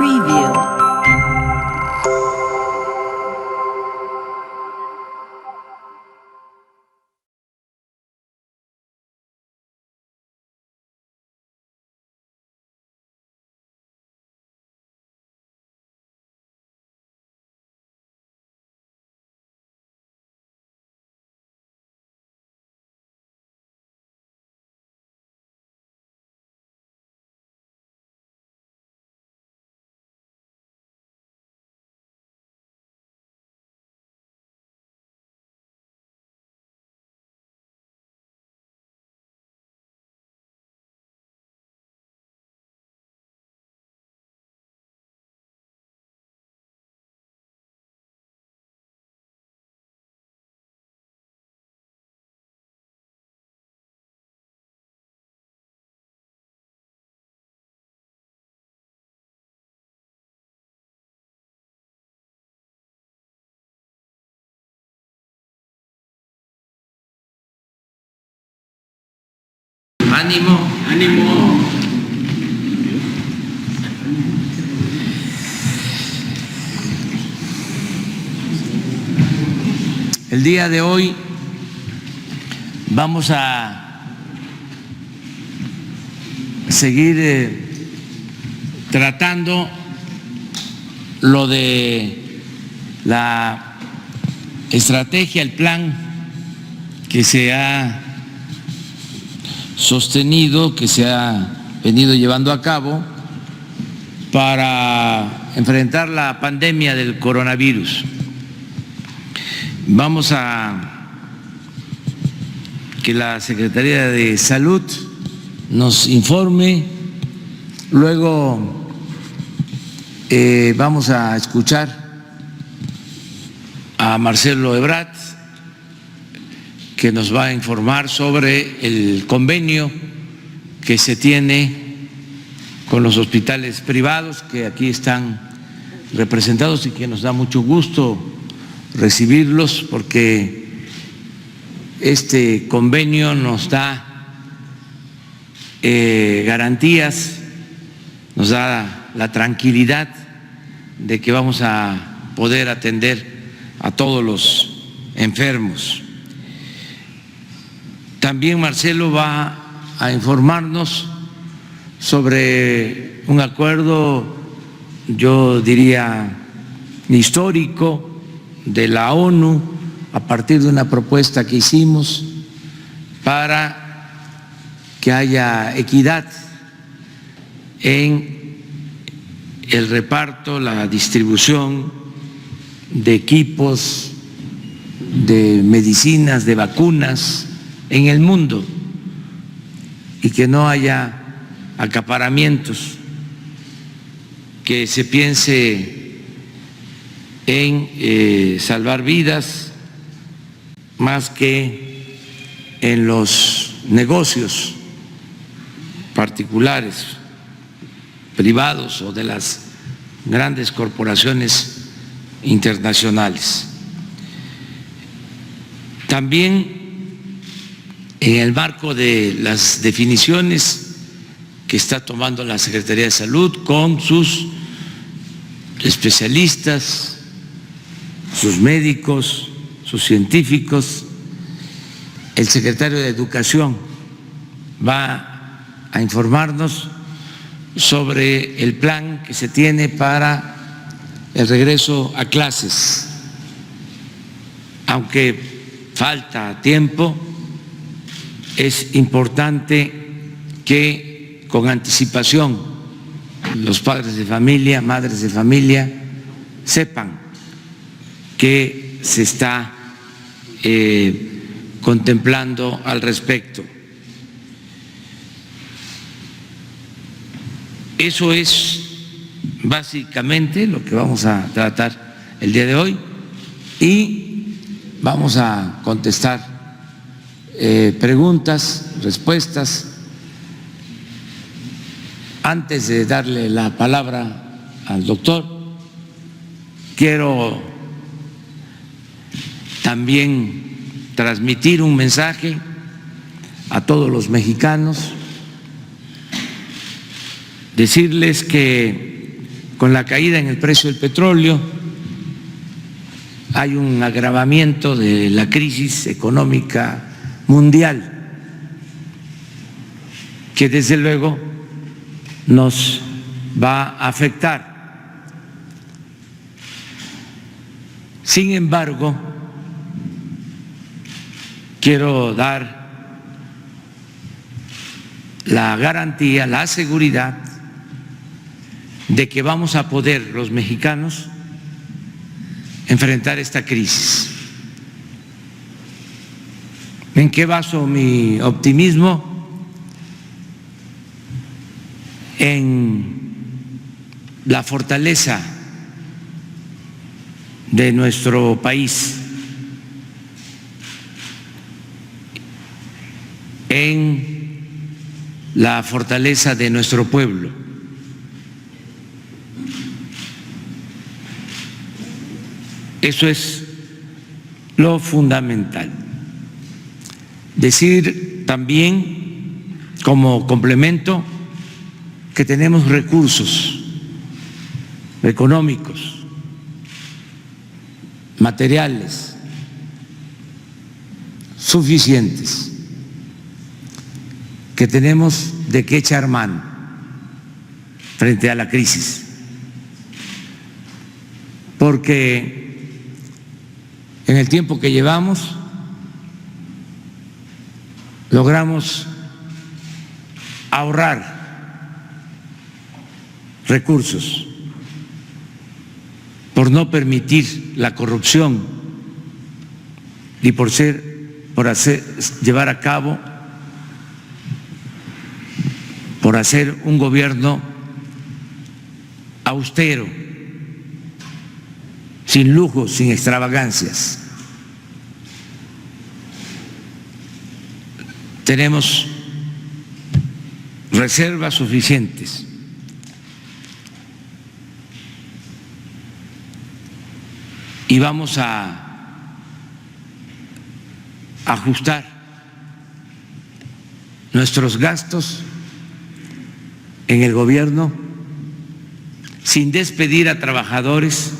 Preview. Ánimo, ánimo. El día de hoy vamos a seguir tratando lo de la estrategia, el plan que se ha sostenido, que se ha venido llevando a cabo para enfrentar la pandemia del coronavirus. Vamos a que la Secretaría de Salud nos informe, luego vamos a escuchar a Marcelo Ebrard, que nos va a informar sobre el convenio que se tiene con los hospitales privados que aquí están representados y que nos da mucho gusto recibirlos porque este convenio nos da garantías, nos da la tranquilidad de que vamos a poder atender a todos los enfermos. También Marcelo va a informarnos sobre un acuerdo, yo diría, histórico de la ONU a partir de una propuesta que hicimos para que haya equidad en el reparto, la distribución de equipos, de medicinas, de vacunas en el mundo y que no haya acaparamientos, que se piense en salvar vidas más que en los negocios particulares, privados o de las grandes corporaciones internacionales. También en el marco de las definiciones que está tomando la Secretaría de Salud con sus especialistas, sus médicos, sus científicos, el secretario de Educación va a informarnos sobre el plan que se tiene para el regreso a clases. Aunque falta tiempo, es importante que con anticipación los padres de familia, madres de familia, sepan que se está contemplando al respecto. Eso es básicamente lo que vamos a tratar el día de hoy y vamos a contestar preguntas, respuestas. Antes de darle la palabra al doctor, quiero también transmitir un mensaje a todos los mexicanos, decirles que con la caída en el precio del petróleo hay un agravamiento de la crisis económica mundial que desde luego nos va a afectar. Sin embargo, quiero dar la garantía, la seguridad de que vamos a poder los mexicanos enfrentar esta crisis. ¿En qué baso mi optimismo? En la fortaleza de nuestro país, en la fortaleza de nuestro pueblo. Eso es lo fundamental. Decir también, como complemento, que tenemos recursos económicos, materiales suficientes, que tenemos de qué echar mano frente a la crisis, porque en el tiempo que llevamos logramos ahorrar recursos por no permitir la corrupción y por llevar a cabo, por hacer un gobierno austero, sin lujos, sin extravagancias. Tenemos reservas suficientes. Y vamos a ajustar nuestros gastos en el gobierno sin despedir a trabajadores.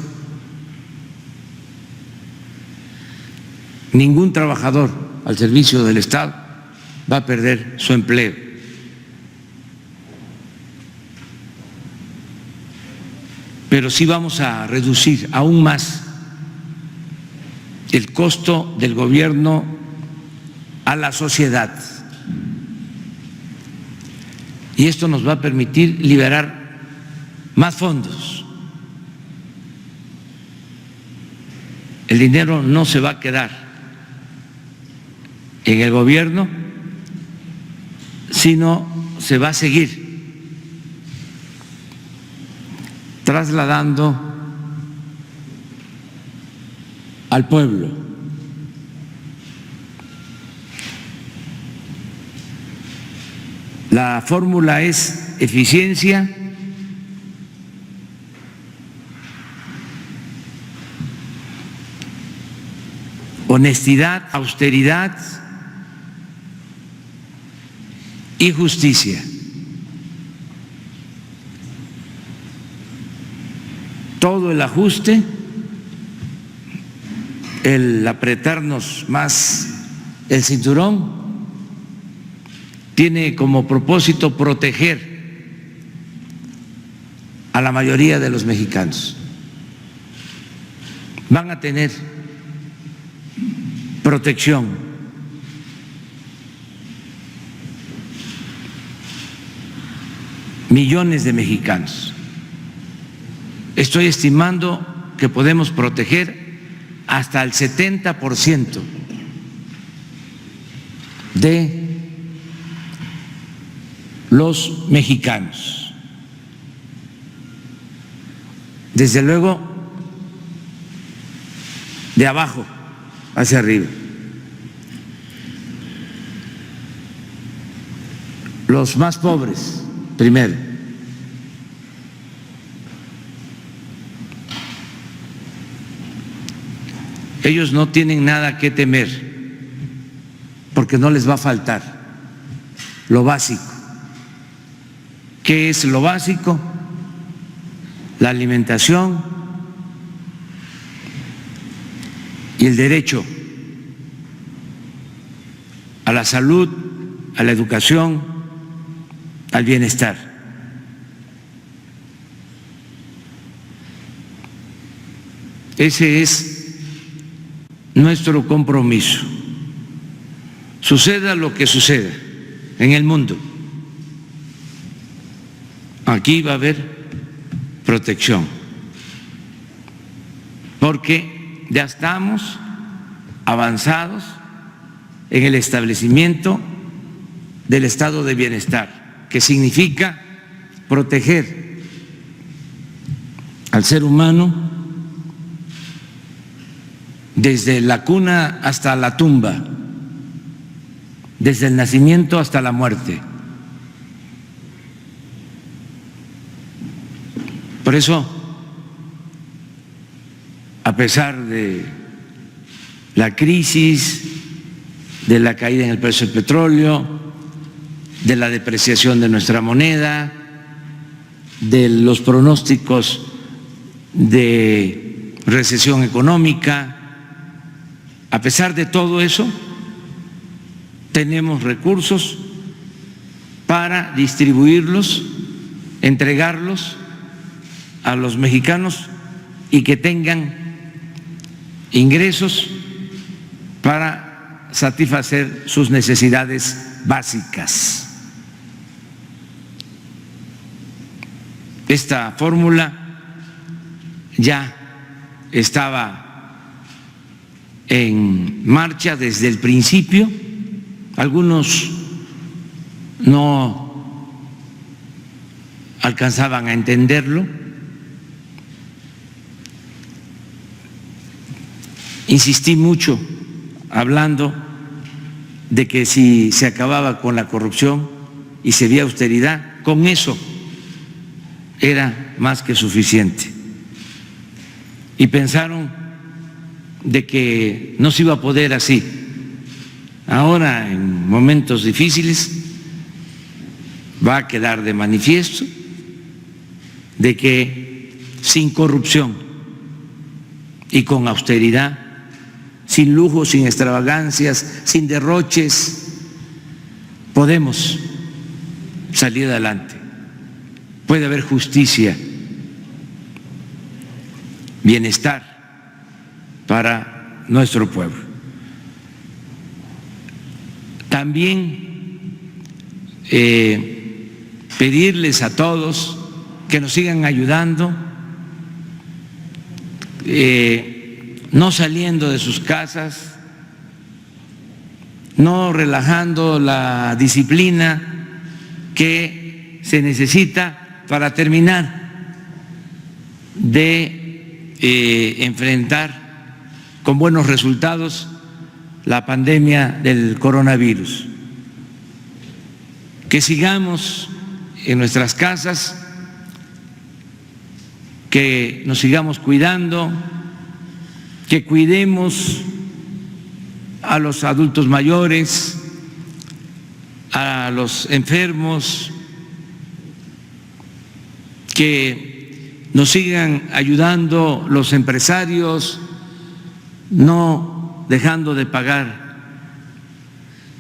Ningún trabajador al servicio del Estado va a perder su empleo. Pero sí vamos a reducir aún más el costo del gobierno a la sociedad. Y esto nos va a permitir liberar más fondos. El dinero no se va a quedar en el gobierno, sino se va a seguir trasladando al pueblo. La fórmula es eficiencia, honestidad, austeridad y justicia. Todo el ajuste, el apretarnos más el cinturón, tiene como propósito proteger a la mayoría de los mexicanos. Van a tener protección. Millones de mexicanos. Estoy estimando que podemos proteger hasta el 70% de los mexicanos. Desde luego, de abajo hacia arriba. Los más pobres, primero. Ellos no tienen nada que temer, porque no les va a faltar lo básico. ¿Qué es lo básico? la alimentación y el derecho a la salud, a la educación, al bienestar. Ese es nuestro compromiso. Suceda lo que suceda en el mundo, aquí va a haber protección, porque ya estamos avanzados en el establecimiento del estado de bienestar, que significa proteger al ser humano desde la cuna hasta la tumba, desde el nacimiento hasta la muerte. Por eso, a pesar de la crisis, de la caída en el precio del petróleo, de la depreciación de nuestra moneda, de los pronósticos de recesión económica, a pesar de todo eso, tenemos recursos para distribuirlos, entregarlos a los mexicanos y que tengan ingresos para satisfacer sus necesidades básicas. Esta fórmula ya estaba en marcha desde el principio. Algunos no alcanzaban a entenderlo. Insistí mucho hablando de que si se acababa con la corrupción y se veía austeridad, con eso era más que suficiente. Y pensaron de que no se iba a poder así. Ahora, en momentos difíciles, va a quedar de manifiesto de que sin corrupción y con austeridad, sin lujos, sin extravagancias, sin derroches, podemos salir adelante. Puede haber justicia, bienestar para nuestro pueblo. También pedirles a todos que nos sigan ayudando, no saliendo de sus casas, no relajando la disciplina que se necesita para terminar de enfrentar con buenos resultados la pandemia del coronavirus. Que sigamos en nuestras casas, que nos sigamos cuidando, que cuidemos a los adultos mayores, a los enfermos, que nos sigan ayudando los empresarios, no dejando de pagar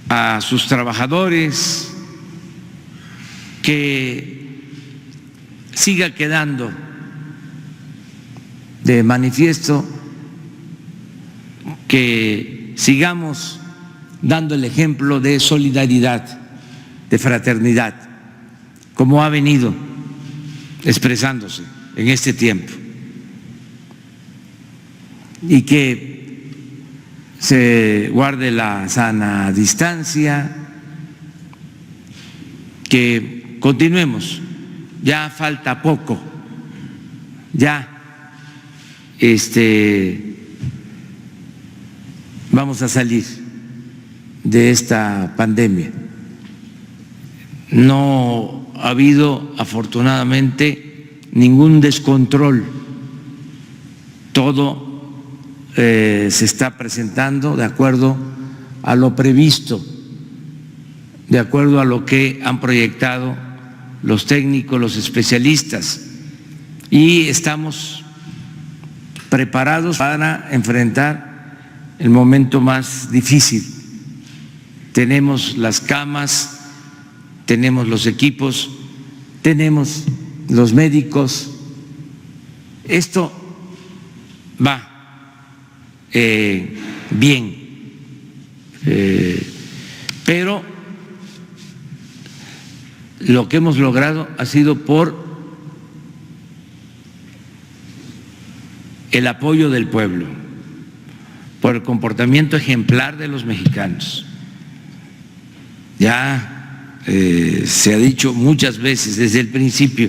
a sus trabajadores, que siga quedando de manifiesto que sigamos dando el ejemplo de solidaridad, de fraternidad, como ha venido expresándose en este tiempo, y que se guarde la sana distancia, que continuemos, ya falta poco, ya vamos a salir de esta pandemia. No ha habido, afortunadamente, ningún descontrol. Todo se está presentando de acuerdo a lo previsto, de acuerdo a lo que han proyectado los técnicos, los especialistas. y estamos preparados para enfrentar el momento más difícil. Tenemos las camas, tenemos los equipos, tenemos los médicos. Esto va bien, pero lo que hemos logrado ha sido por el apoyo del pueblo, por el comportamiento ejemplar de los mexicanos. Ya se ha dicho muchas veces desde el principio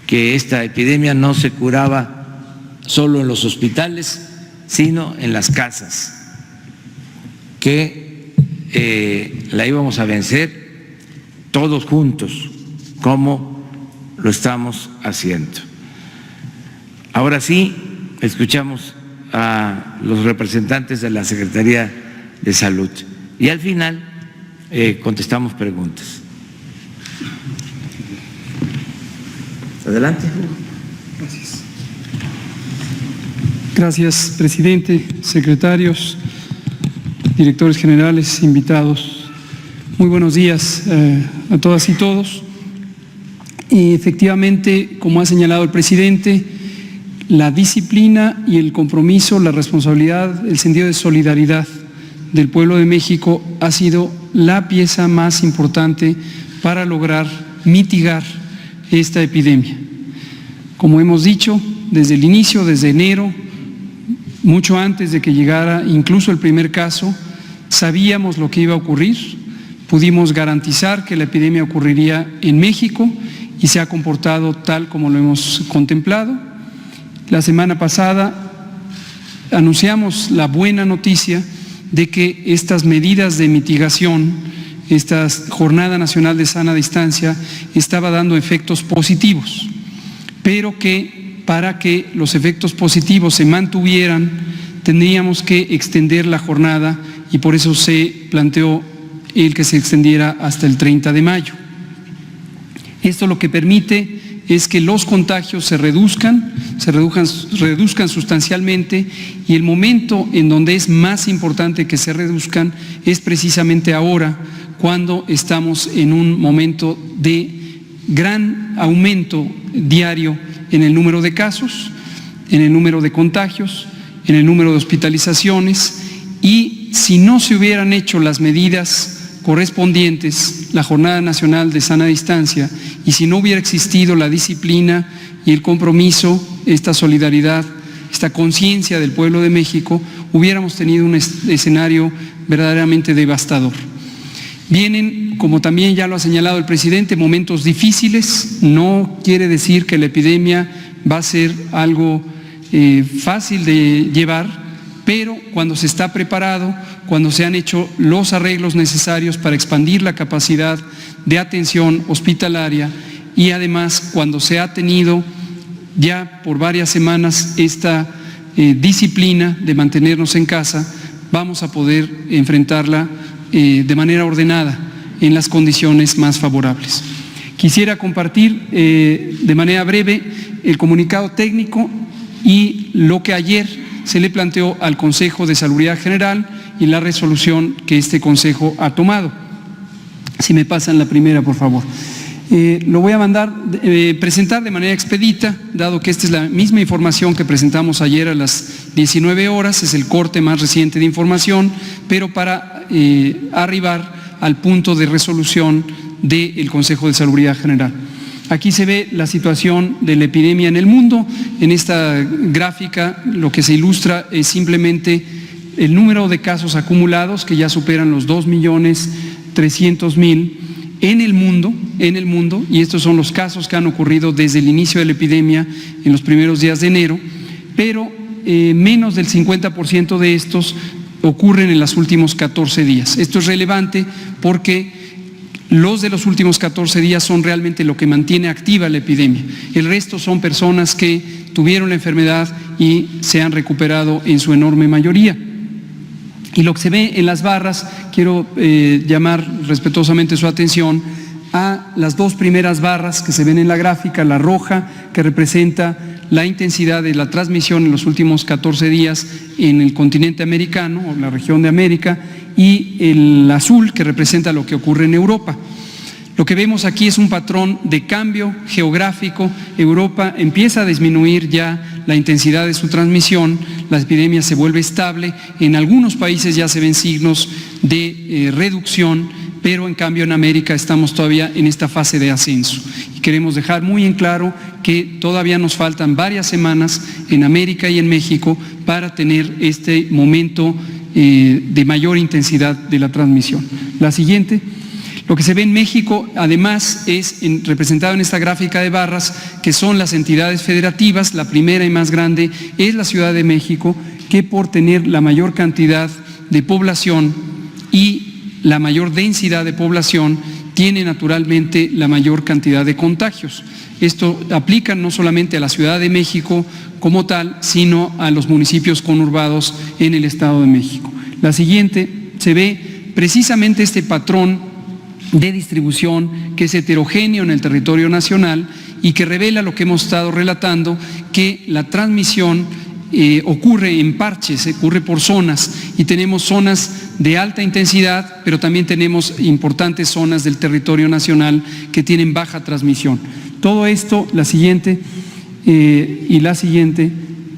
que esta epidemia no se curaba solo en los hospitales, sino en las casas, que la íbamos a vencer todos juntos, como lo estamos haciendo. Ahora sí, escuchamos a los representantes de la Secretaría de Salud y al final contestamos preguntas. Adelante. Gracias. Gracias, presidente, secretarios, directores generales, invitados. Muy buenos días a todas y todos. Y efectivamente, como ha señalado el presidente, la disciplina y el compromiso, la responsabilidad, el sentido de solidaridad del pueblo de México ha sido la pieza más importante para lograr mitigar esta epidemia. Como hemos dicho, desde el inicio, desde enero, mucho antes de que llegara incluso el primer caso, sabíamos lo que iba a ocurrir, pudimos garantizar que la epidemia ocurriría en México y se ha comportado tal como lo hemos contemplado. La semana pasada anunciamos la buena noticia de que estas medidas de mitigación, esta Jornada Nacional de Sana Distancia, estaba dando efectos positivos, pero que para que los efectos positivos se mantuvieran, tendríamos que extender la jornada y por eso se planteó el que se extendiera hasta el 30 de mayo. Esto lo que permite es que los contagios se reduzcan sustancialmente y el momento en donde es más importante que se reduzcan es precisamente ahora, cuando estamos en un momento de gran aumento diario en el número de casos, en el número de contagios, en el número de hospitalizaciones, y si no se hubieran hecho las medidas correspondientes, la Jornada Nacional de Sana Distancia, y si no hubiera existido la disciplina y el compromiso, esta solidaridad, esta conciencia del pueblo de México, hubiéramos tenido un escenario verdaderamente devastador. Vienen, como también ya lo ha señalado el presidente, momentos difíciles. No quiere decir que la epidemia va a ser algo fácil de llevar, pero cuando se está preparado, cuando se han hecho los arreglos necesarios para expandir la capacidad de atención hospitalaria y además cuando se ha tenido ya por varias semanas esta disciplina de mantenernos en casa, vamos a poder enfrentarla de manera ordenada en las condiciones más favorables. Quisiera compartir de manera breve el comunicado técnico y lo que ayer se le planteó al Consejo de Salubridad General y la resolución que este Consejo ha tomado. Si me pasan la primera, por favor. Lo voy a presentar de manera expedita, dado que esta es la misma información que presentamos ayer a las 19 horas, es el corte más reciente de información, pero para arribar al punto de resolución del Consejo de Salubridad General. Aquí se ve la situación de la epidemia en el mundo. En esta gráfica lo que se ilustra es simplemente el número de casos acumulados que ya superan los 2.300.000 en el mundo, y estos son los casos que han ocurrido desde el inicio de la epidemia en los primeros días de enero, pero menos del 50% de estos ocurren en los últimos 14 días. Esto es relevante porque los de los últimos 14 días son realmente lo que mantiene activa la epidemia. El resto son personas que tuvieron la enfermedad y se han recuperado en su enorme mayoría. Y lo que se ve en las barras, quiero llamar respetuosamente su atención a las dos primeras barras que se ven en la gráfica, la roja que representa la intensidad de la transmisión en los últimos 14 días en el continente americano o la región de América, y el azul que representa lo que ocurre en Europa. Lo que vemos aquí es un patrón de cambio geográfico. Europa empieza a disminuir ya la intensidad de su transmisión, la epidemia se vuelve estable, en algunos países ya se ven signos de reducción, pero en cambio en América estamos todavía en esta fase de ascenso. Y queremos dejar muy en claro que todavía nos faltan varias semanas en América y en México para tener este momento de mayor intensidad de la transmisión. La siguiente. Lo que se ve en México, además, es representado en esta gráfica de barras, que son las entidades federativas. La primera y más grande es la Ciudad de México, que por tener la mayor cantidad de población y la mayor densidad de población, tiene naturalmente la mayor cantidad de contagios. Esto aplica no solamente a la Ciudad de México como tal, sino a los municipios conurbados en el Estado de México. La siguiente, se ve precisamente este patrón de distribución que es heterogéneo en el territorio nacional y que revela lo que hemos estado relatando, que la transmisión ocurre en parches, ocurre por zonas, y tenemos zonas de alta intensidad, pero también tenemos importantes zonas del territorio nacional que tienen baja transmisión. Todo esto, la siguiente y la siguiente,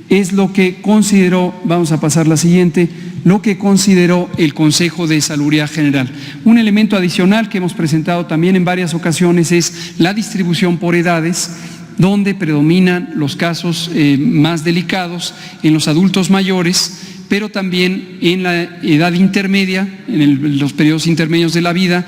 es lo que consideró, vamos a pasar la siguiente, lo que consideró el Consejo de Salubridad General. Un elemento adicional que hemos presentado también en varias ocasiones es la distribución por edades, donde predominan los casos más delicados en los adultos mayores, pero también en la edad intermedia, en los periodos intermedios de la vida,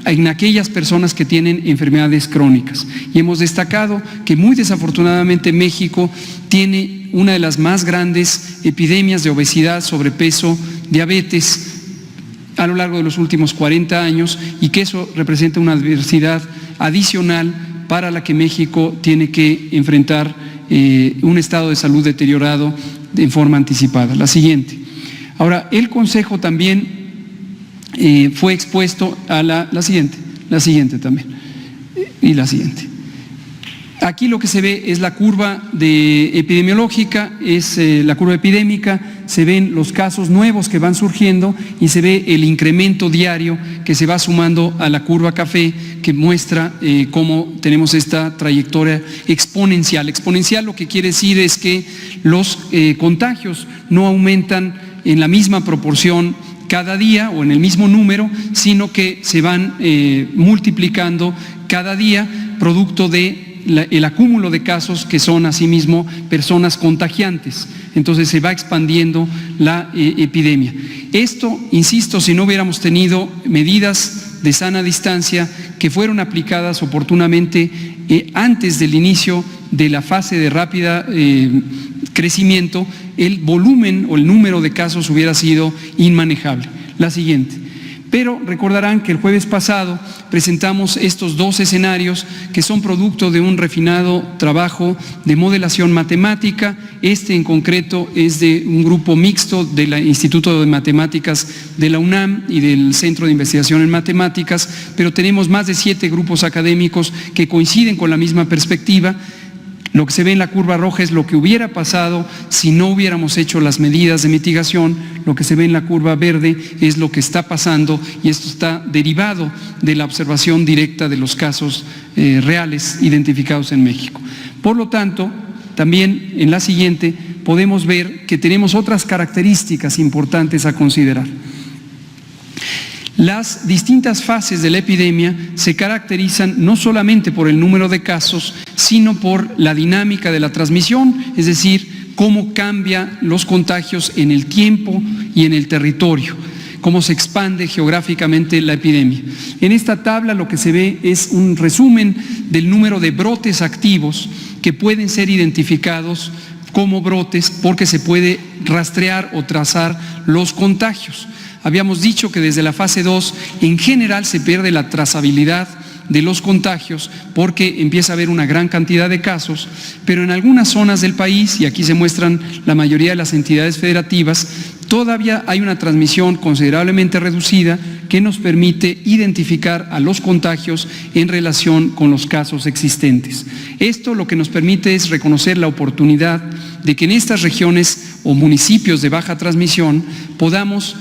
en aquellas personas que tienen enfermedades crónicas. Y hemos destacado que muy desafortunadamente México tiene una de las más grandes epidemias de obesidad, sobrepeso, diabetes a lo largo de los últimos 40 años, y que eso representa una adversidad adicional para la que México tiene que enfrentar un estado de salud deteriorado en forma anticipada. La siguiente. Ahora, el Consejo también fue expuesto a la siguiente también, y la siguiente. Aquí lo que se ve es la curva epidemiológica, es la curva epidémica, se ven los casos nuevos que van surgiendo y se ve el incremento diario que se va sumando a la curva café, que muestra cómo tenemos esta trayectoria exponencial. Exponencial lo que quiere decir es que los contagios no aumentan en la misma proporción cada día o en el mismo número, sino que se van multiplicando cada día, producto de el acúmulo de casos que son asimismo personas contagiantes. Entonces se va expandiendo la epidemia. Esto, insisto, si no hubiéramos tenido medidas de sana distancia que fueron aplicadas oportunamente antes del inicio de la fase de rápida crecimiento, el volumen o el número de casos hubiera sido inmanejable. La siguiente. Pero recordarán que el jueves pasado presentamos estos dos escenarios que son producto de un refinado trabajo de modelación matemática. Este en concreto es de un grupo mixto del Instituto de Matemáticas de la UNAM y del Centro de Investigación en Matemáticas, pero tenemos más de 7 grupos académicos que coinciden con la misma perspectiva. Lo que se ve en la curva roja es lo que hubiera pasado si no hubiéramos hecho las medidas de mitigación. Lo que se ve en la curva verde es lo que está pasando, y esto está derivado de la observación directa de los casos reales identificados en México. Por lo tanto, también en la siguiente podemos ver que tenemos otras características importantes a considerar. Las distintas fases de la epidemia se caracterizan no solamente por el número de casos, sino por la dinámica de la transmisión, es decir, cómo cambian los contagios en el tiempo y en el territorio, cómo se expande geográficamente la epidemia. En esta tabla lo que se ve es un resumen del número de brotes activos que pueden ser identificados como brotes porque se puede rastrear o trazar los contagios. Habíamos dicho que desde la fase 2 en general se pierde la trazabilidad de los contagios porque empieza a haber una gran cantidad de casos, pero en algunas zonas del país, y aquí se muestran la mayoría de las entidades federativas, todavía hay una transmisión considerablemente reducida que nos permite identificar a los contagios en relación con los casos existentes. Esto lo que nos permite es reconocer la oportunidad de que en estas regiones o municipios de baja transmisión podamos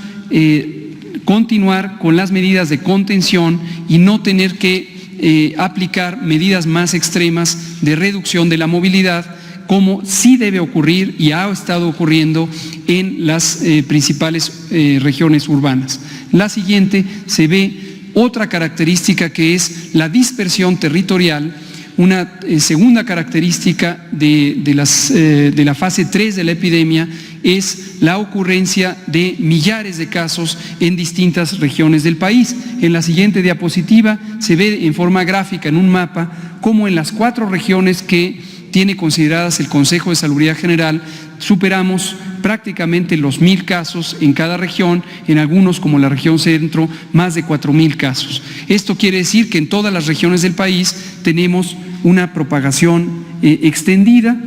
continuar con las medidas de contención y no tener que aplicar medidas más extremas de reducción de la movilidad, como sí debe ocurrir y ha estado ocurriendo en las principales regiones urbanas. La siguiente se ve otra característica que es la dispersión territorial. Una segunda característica de la fase 3 de la epidemia es la ocurrencia de millares de casos en distintas regiones del país. En la siguiente diapositiva se ve en forma gráfica en un mapa cómo en las 4 regiones que tiene consideradas el Consejo de Salubridad General superamos prácticamente los 1,000 casos en cada región, en algunos como la región centro, más de 4,000 casos. Esto quiere decir que en todas las regiones del país tenemos una propagación extendida,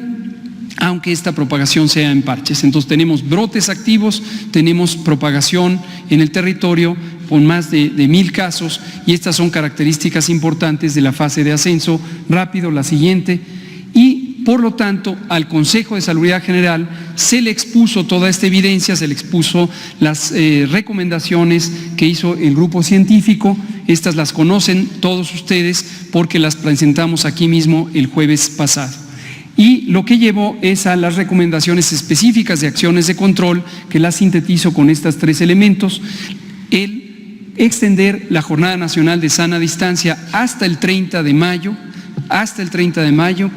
aunque esta propagación sea en parches. Entonces tenemos brotes activos, tenemos propagación en el territorio con más de 1,000 casos, y estas son características importantes de la fase de ascenso rápido. La siguiente. Y por lo tanto al Consejo de Salubridad General se le expuso toda esta evidencia, se le expuso las recomendaciones que hizo el grupo científico. Estas las conocen todos ustedes porque las presentamos aquí mismo el jueves pasado. Y lo que llevó es a las recomendaciones específicas de acciones de control, que las sintetizo con estos 3 elementos: el extender la Jornada Nacional de Sana Distancia hasta el 30 de mayo,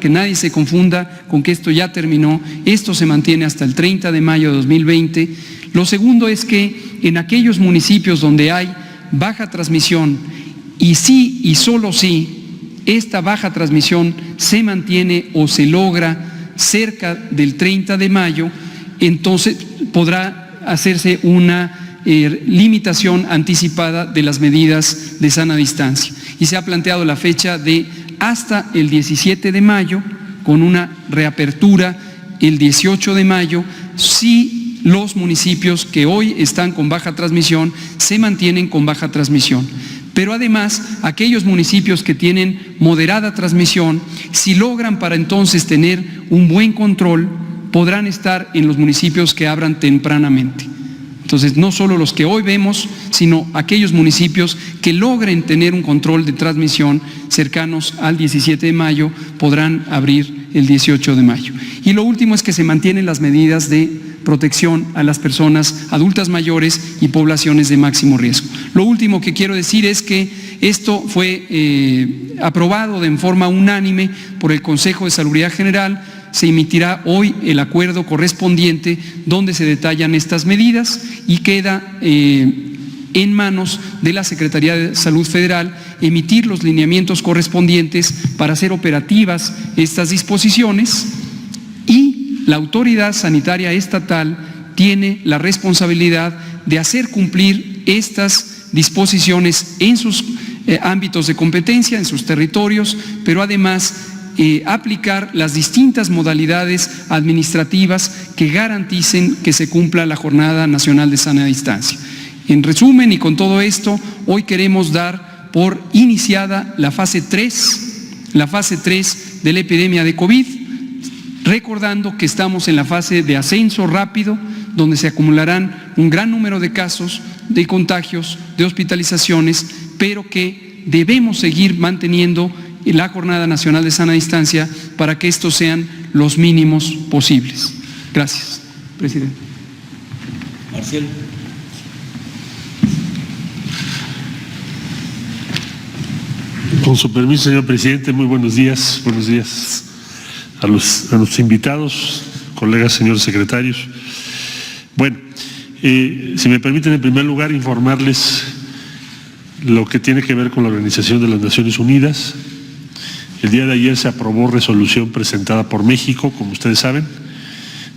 que nadie se confunda con que esto ya terminó, esto se mantiene hasta el 30 de mayo de 2020. Lo segundo es que en aquellos municipios donde hay baja transmisión, y sí y solo si esta baja transmisión se mantiene o se logra cerca del 30 de mayo, entonces podrá hacerse una limitación anticipada de las medidas de sana distancia. Y se ha planteado la fecha de hasta el 17 de mayo, con una reapertura el 18 de mayo, si los municipios que hoy están con baja transmisión se mantienen con baja transmisión. Pero además, aquellos municipios que tienen moderada transmisión, si logran para entonces tener un buen control, podrán estar en los municipios que abran tempranamente. Entonces, no solo los que hoy vemos, sino aquellos municipios que logren tener un control de transmisión cercanos al 17 de mayo podrán abrir el 18 de mayo. Y lo último es que se mantienen las medidas de protección a las personas adultas mayores y poblaciones de máximo riesgo. Lo último que quiero decir es que esto fue aprobado de forma unánime por el Consejo de Salubridad General. Se emitirá hoy el acuerdo correspondiente donde se detallan estas medidas y queda en manos de la Secretaría de Salud Federal emitir los lineamientos correspondientes para hacer operativas estas disposiciones, y la autoridad sanitaria estatal tiene la responsabilidad de hacer cumplir estas disposiciones en sus ámbitos de competencia, en sus territorios, pero además aplicar las distintas modalidades administrativas que garanticen que se cumpla la Jornada Nacional de Sana Distancia. En resumen, y con todo esto, hoy queremos dar por iniciada la fase 3 de la epidemia de COVID, recordando que estamos en la fase de ascenso rápido, donde se acumularán un gran número de casos, de contagios, de hospitalizaciones, pero que debemos seguir manteniendo la Jornada Nacional de Sana Distancia para que estos sean los mínimos posibles. Gracias, presidente. Marcelo. Con su permiso, señor presidente, muy buenos días a los invitados, colegas, señores secretarios. Bueno, si me permiten, en primer lugar, informarles lo que tiene que ver con la Organización de las Naciones Unidas. El día de ayer se aprobó resolución presentada por México, como ustedes saben,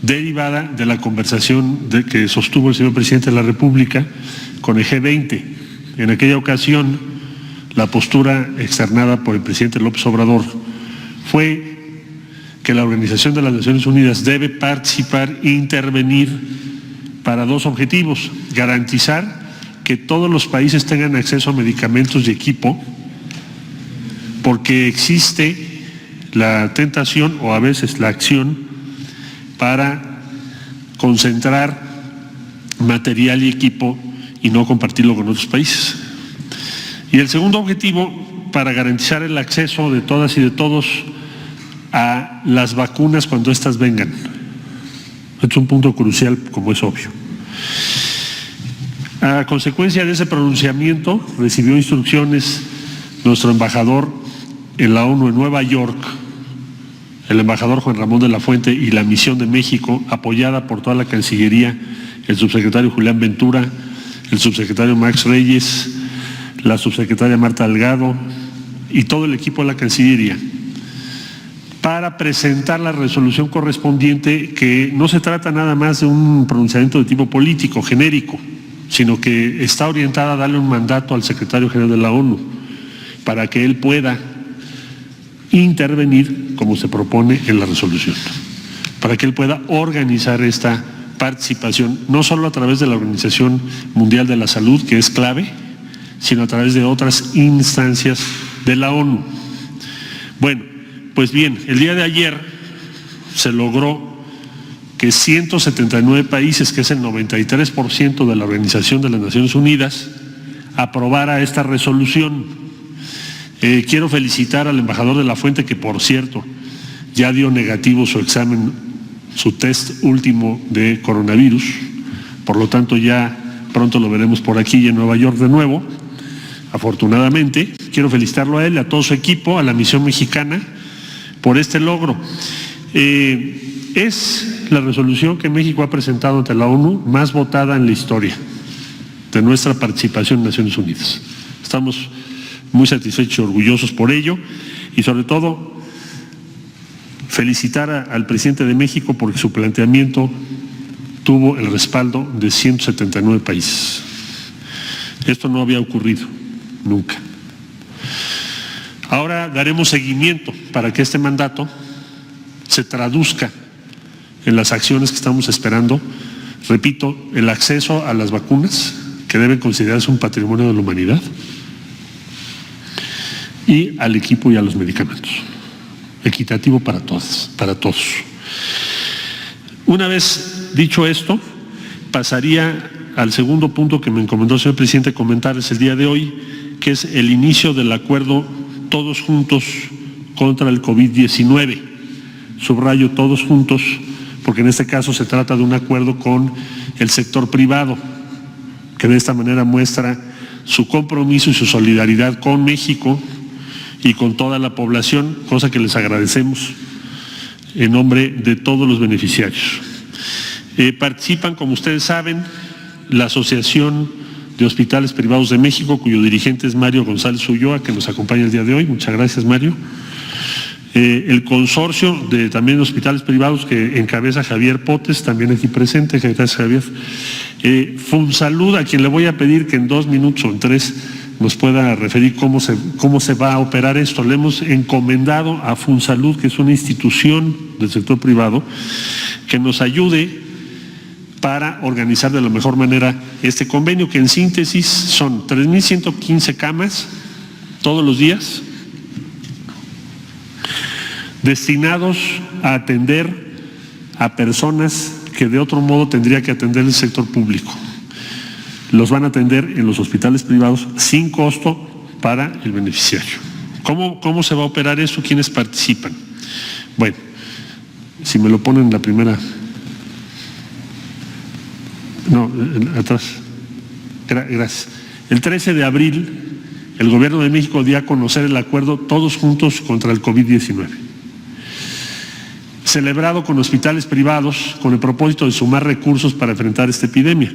derivada de la conversación que sostuvo el señor presidente de la República con el G20. En aquella ocasión, la postura externada por el presidente López Obrador fue que la Organización de las Naciones Unidas debe participar e intervenir para dos objetivos: garantizar que todos los países tengan acceso a medicamentos y equipo, porque existe la tentación o a veces la acción para concentrar material y equipo y no compartirlo con otros países. Y el segundo objetivo, para garantizar el acceso de todas y de todos a las vacunas cuando éstas vengan. Es un punto crucial, como es obvio. A consecuencia de ese pronunciamiento, recibió instrucciones nuestro embajador en la ONU en Nueva York, el embajador Juan Ramón de la Fuente, y la misión de México, apoyada por toda la Cancillería, el subsecretario Julián Ventura, el subsecretario Max Reyes, la subsecretaria Marta Delgado y todo el equipo de la Cancillería, para presentar la resolución correspondiente, que no se trata nada más de un pronunciamiento de tipo político, genérico, sino que está orientada a darle un mandato al secretario general de la ONU para que él pueda intervenir como se propone en la resolución, para que él pueda organizar esta participación, no solo a través de la Organización Mundial de la Salud, que es clave, sino a través de otras instancias de la ONU. Bueno, pues bien, el día de ayer se logró que 179 países, que es el 93% de la Organización de las Naciones Unidas, aprobara esta resolución. Quiero felicitar al embajador de la Fuente, que por cierto ya dio negativo su examen, su test último de coronavirus, por lo tanto ya pronto lo veremos por aquí en Nueva York de nuevo, afortunadamente. Quiero felicitarlo a él, a todo su equipo, a la misión mexicana por este logro. Es la resolución que México ha presentado ante la ONU más votada en la historia de nuestra participación en Naciones Unidas. Estamos muy satisfechos y orgullosos por ello, y sobre todo felicitar al presidente de México porque su planteamiento tuvo el respaldo de 179 países. Esto no había ocurrido nunca. Ahora daremos seguimiento para que este mandato se traduzca en las acciones que estamos esperando. Repito, el acceso a las vacunas, que deben considerarse un patrimonio de la humanidad, y al equipo y a los medicamentos, equitativo para todas, para todos. Una vez dicho esto, pasaría al segundo punto que me encomendó el señor presidente comentarles el día de hoy, que es el inicio del acuerdo Todos Juntos contra el COVID-19. Subrayo todos juntos, porque en este caso se trata de un acuerdo con el sector privado, que de esta manera muestra su compromiso y su solidaridad con México y con toda la población, cosa que les agradecemos en nombre de todos los beneficiarios. Participan, como ustedes saben, la Asociación de Hospitales Privados de México, cuyo dirigente es Mario González Ulloa, que nos acompaña el día de hoy. Muchas gracias, Mario. El consorcio de también hospitales privados, que encabeza Javier Potes, también aquí presente. Gracias, Javier. Funsalud, a quien le voy a pedir que en 2 minutos o en 3 nos pueda referir cómo se va a operar esto. Le hemos encomendado a Funsalud, que es una institución del sector privado, que nos ayude para organizar de la mejor manera este convenio, que en síntesis son 3.115 camas todos los días, destinados a atender a personas que de otro modo tendría que atender el sector público. Los van a atender en los hospitales privados sin costo para el beneficiario. ¿Cómo se va a operar eso? ¿Quiénes participan? Bueno, si me lo ponen en la primera. No, atrás. Gracias. El 13 de abril, el Gobierno de México dio a conocer el acuerdo Todos Juntos contra el COVID-19, celebrado con hospitales privados con el propósito de sumar recursos para enfrentar esta epidemia.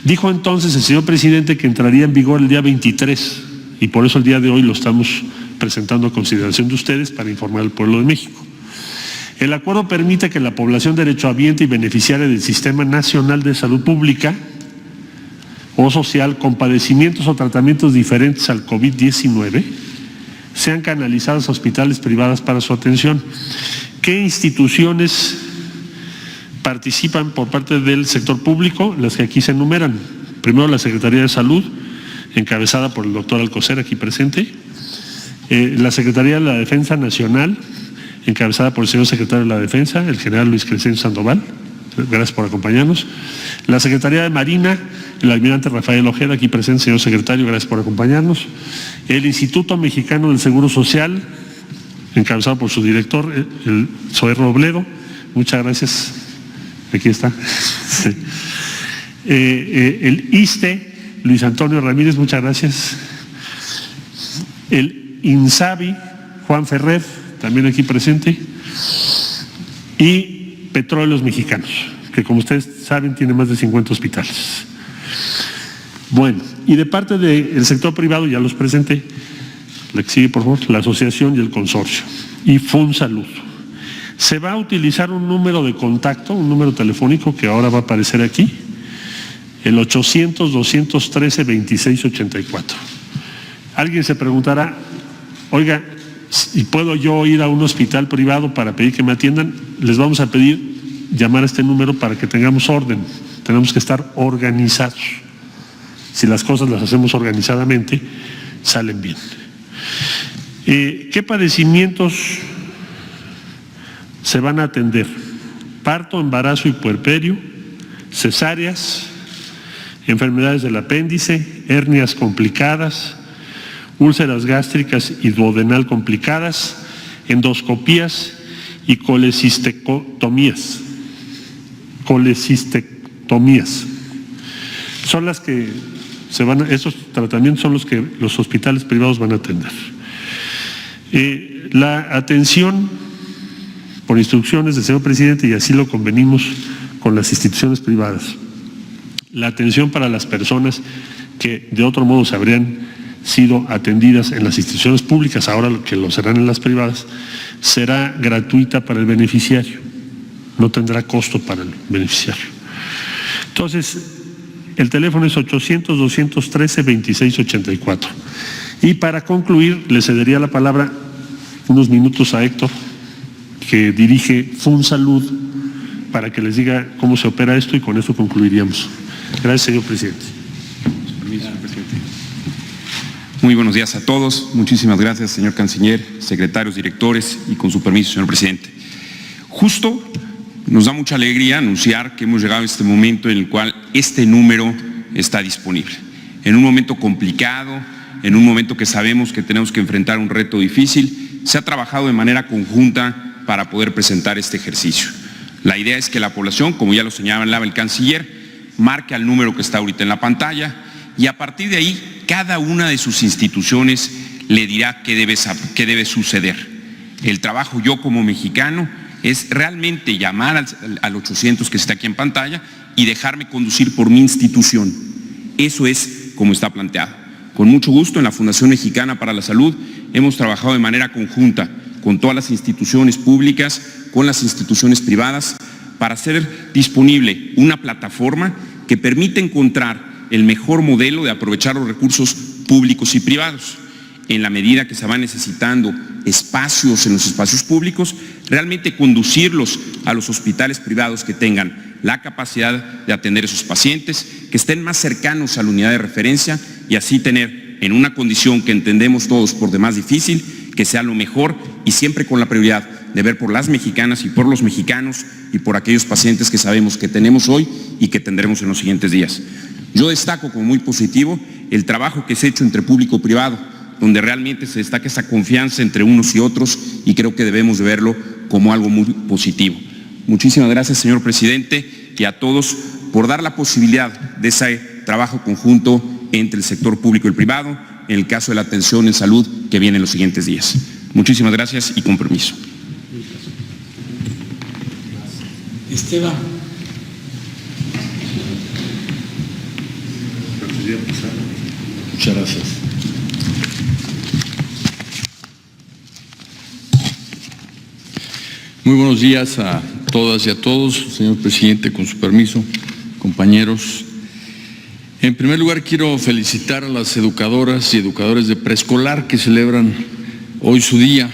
Dijo entonces el señor presidente que entraría en vigor el día 23, y por eso el día de hoy lo estamos presentando a consideración de ustedes para informar al pueblo de México. El acuerdo permite que la población derechohabiente y beneficiaria del Sistema Nacional de Salud Pública o social con padecimientos o tratamientos diferentes al COVID-19 sean canalizados a hospitales privados para su atención. ¿Qué instituciones participan por parte del sector público? Las que aquí se enumeran. Primero, la Secretaría de Salud, encabezada por el doctor Alcocer, aquí presente. La Secretaría de la Defensa Nacional, encabezada por el señor secretario de la Defensa, el general Luis Crescencio Sandoval. Gracias por acompañarnos. La Secretaría de Marina, el almirante Rafael Ojeda, aquí presente, señor secretario, gracias por acompañarnos. El Instituto Mexicano del Seguro Social, encabezado por su director, el Zoé Robledo. Muchas gracias. Aquí está. Sí. El ISSSTE, Luis Antonio Ramírez, muchas gracias. El INSABI, Juan Ferrer, también aquí presente. Y Petróleos Mexicanos, que como ustedes saben tiene más de 50 hospitales. Bueno, y de parte del sector privado, ya los presenté, la que sigue por favor, la asociación y el consorcio, y FunSalud. Se va a utilizar un número de contacto, un número telefónico que ahora va a aparecer aquí, el 800-213-2684. Alguien se preguntará, oiga, ¿y puedo yo ir a un hospital privado para pedir que me atiendan? Les vamos a pedir llamar a este número para que tengamos orden. Tenemos que estar organizados. Si las cosas las hacemos organizadamente, salen bien. ¿Qué padecimientos se van a atender? Parto, embarazo y puerperio, cesáreas, enfermedades del apéndice, hernias complicadas, úlceras gástricas y duodenal complicadas, endoscopías y colecistectomías. Son las que esos tratamientos son los que los hospitales privados van a atender. La atención, por instrucciones del señor presidente, y así lo convenimos con las instituciones privadas, la atención para las personas que de otro modo se habrían sido atendidas en las instituciones públicas, ahora que lo serán en las privadas, será gratuita para el beneficiario, no tendrá costo para el beneficiario. Entonces, el teléfono es 800-213-2684. Y para concluir, le cedería la palabra unos minutos a Héctor, que dirige FunSalud, para que les diga cómo se opera esto y con eso concluiríamos. Gracias, señor presidente. Muy buenos días a todos. Muchísimas gracias, señor canciller, secretarios, directores y con su permiso, señor presidente. Justo nos da mucha alegría anunciar que hemos llegado a este momento en el cual este número está disponible. En un momento complicado, en un momento que sabemos que tenemos que enfrentar un reto difícil, se ha trabajado de manera conjunta para poder presentar este ejercicio. La idea es que la población, como ya lo señalaba el canciller, marque al número que está ahorita en la pantalla y a partir de ahí cada una de sus instituciones le dirá qué debe suceder. El trabajo yo como mexicano es realmente llamar al 800 que está aquí en pantalla y dejarme conducir por mi institución. Eso es como está planteado. Con mucho gusto en la Fundación Mexicana para la Salud hemos trabajado de manera conjunta con todas las instituciones públicas, con las instituciones privadas, para hacer disponible una plataforma que permite encontrar el mejor modelo de aprovechar los recursos públicos y privados. En la medida que se van necesitando espacios en los espacios públicos, realmente conducirlos a los hospitales privados que tengan la capacidad de atender a esos pacientes, que estén más cercanos a la unidad de referencia y así tener en una condición que entendemos todos por demás difícil, que sea lo mejor y siempre con la prioridad de ver por las mexicanas y por los mexicanos y por aquellos pacientes que sabemos que tenemos hoy y que tendremos en los siguientes días. Yo destaco como muy positivo el trabajo que se ha hecho entre público y privado, donde realmente se destaca esa confianza entre unos y otros y creo que debemos de verlo como algo muy positivo. Muchísimas gracias, señor presidente, y a todos por dar la posibilidad de ese trabajo conjunto entre el sector público y el privado, en el caso de la atención en salud que viene en los siguientes días. Muchísimas gracias y con permiso. Esteban. Muchas gracias. Muy buenos días a todas y a todos, señor presidente, con su permiso, compañeros. En primer lugar, quiero felicitar a las educadoras y educadores de preescolar que celebran hoy su día.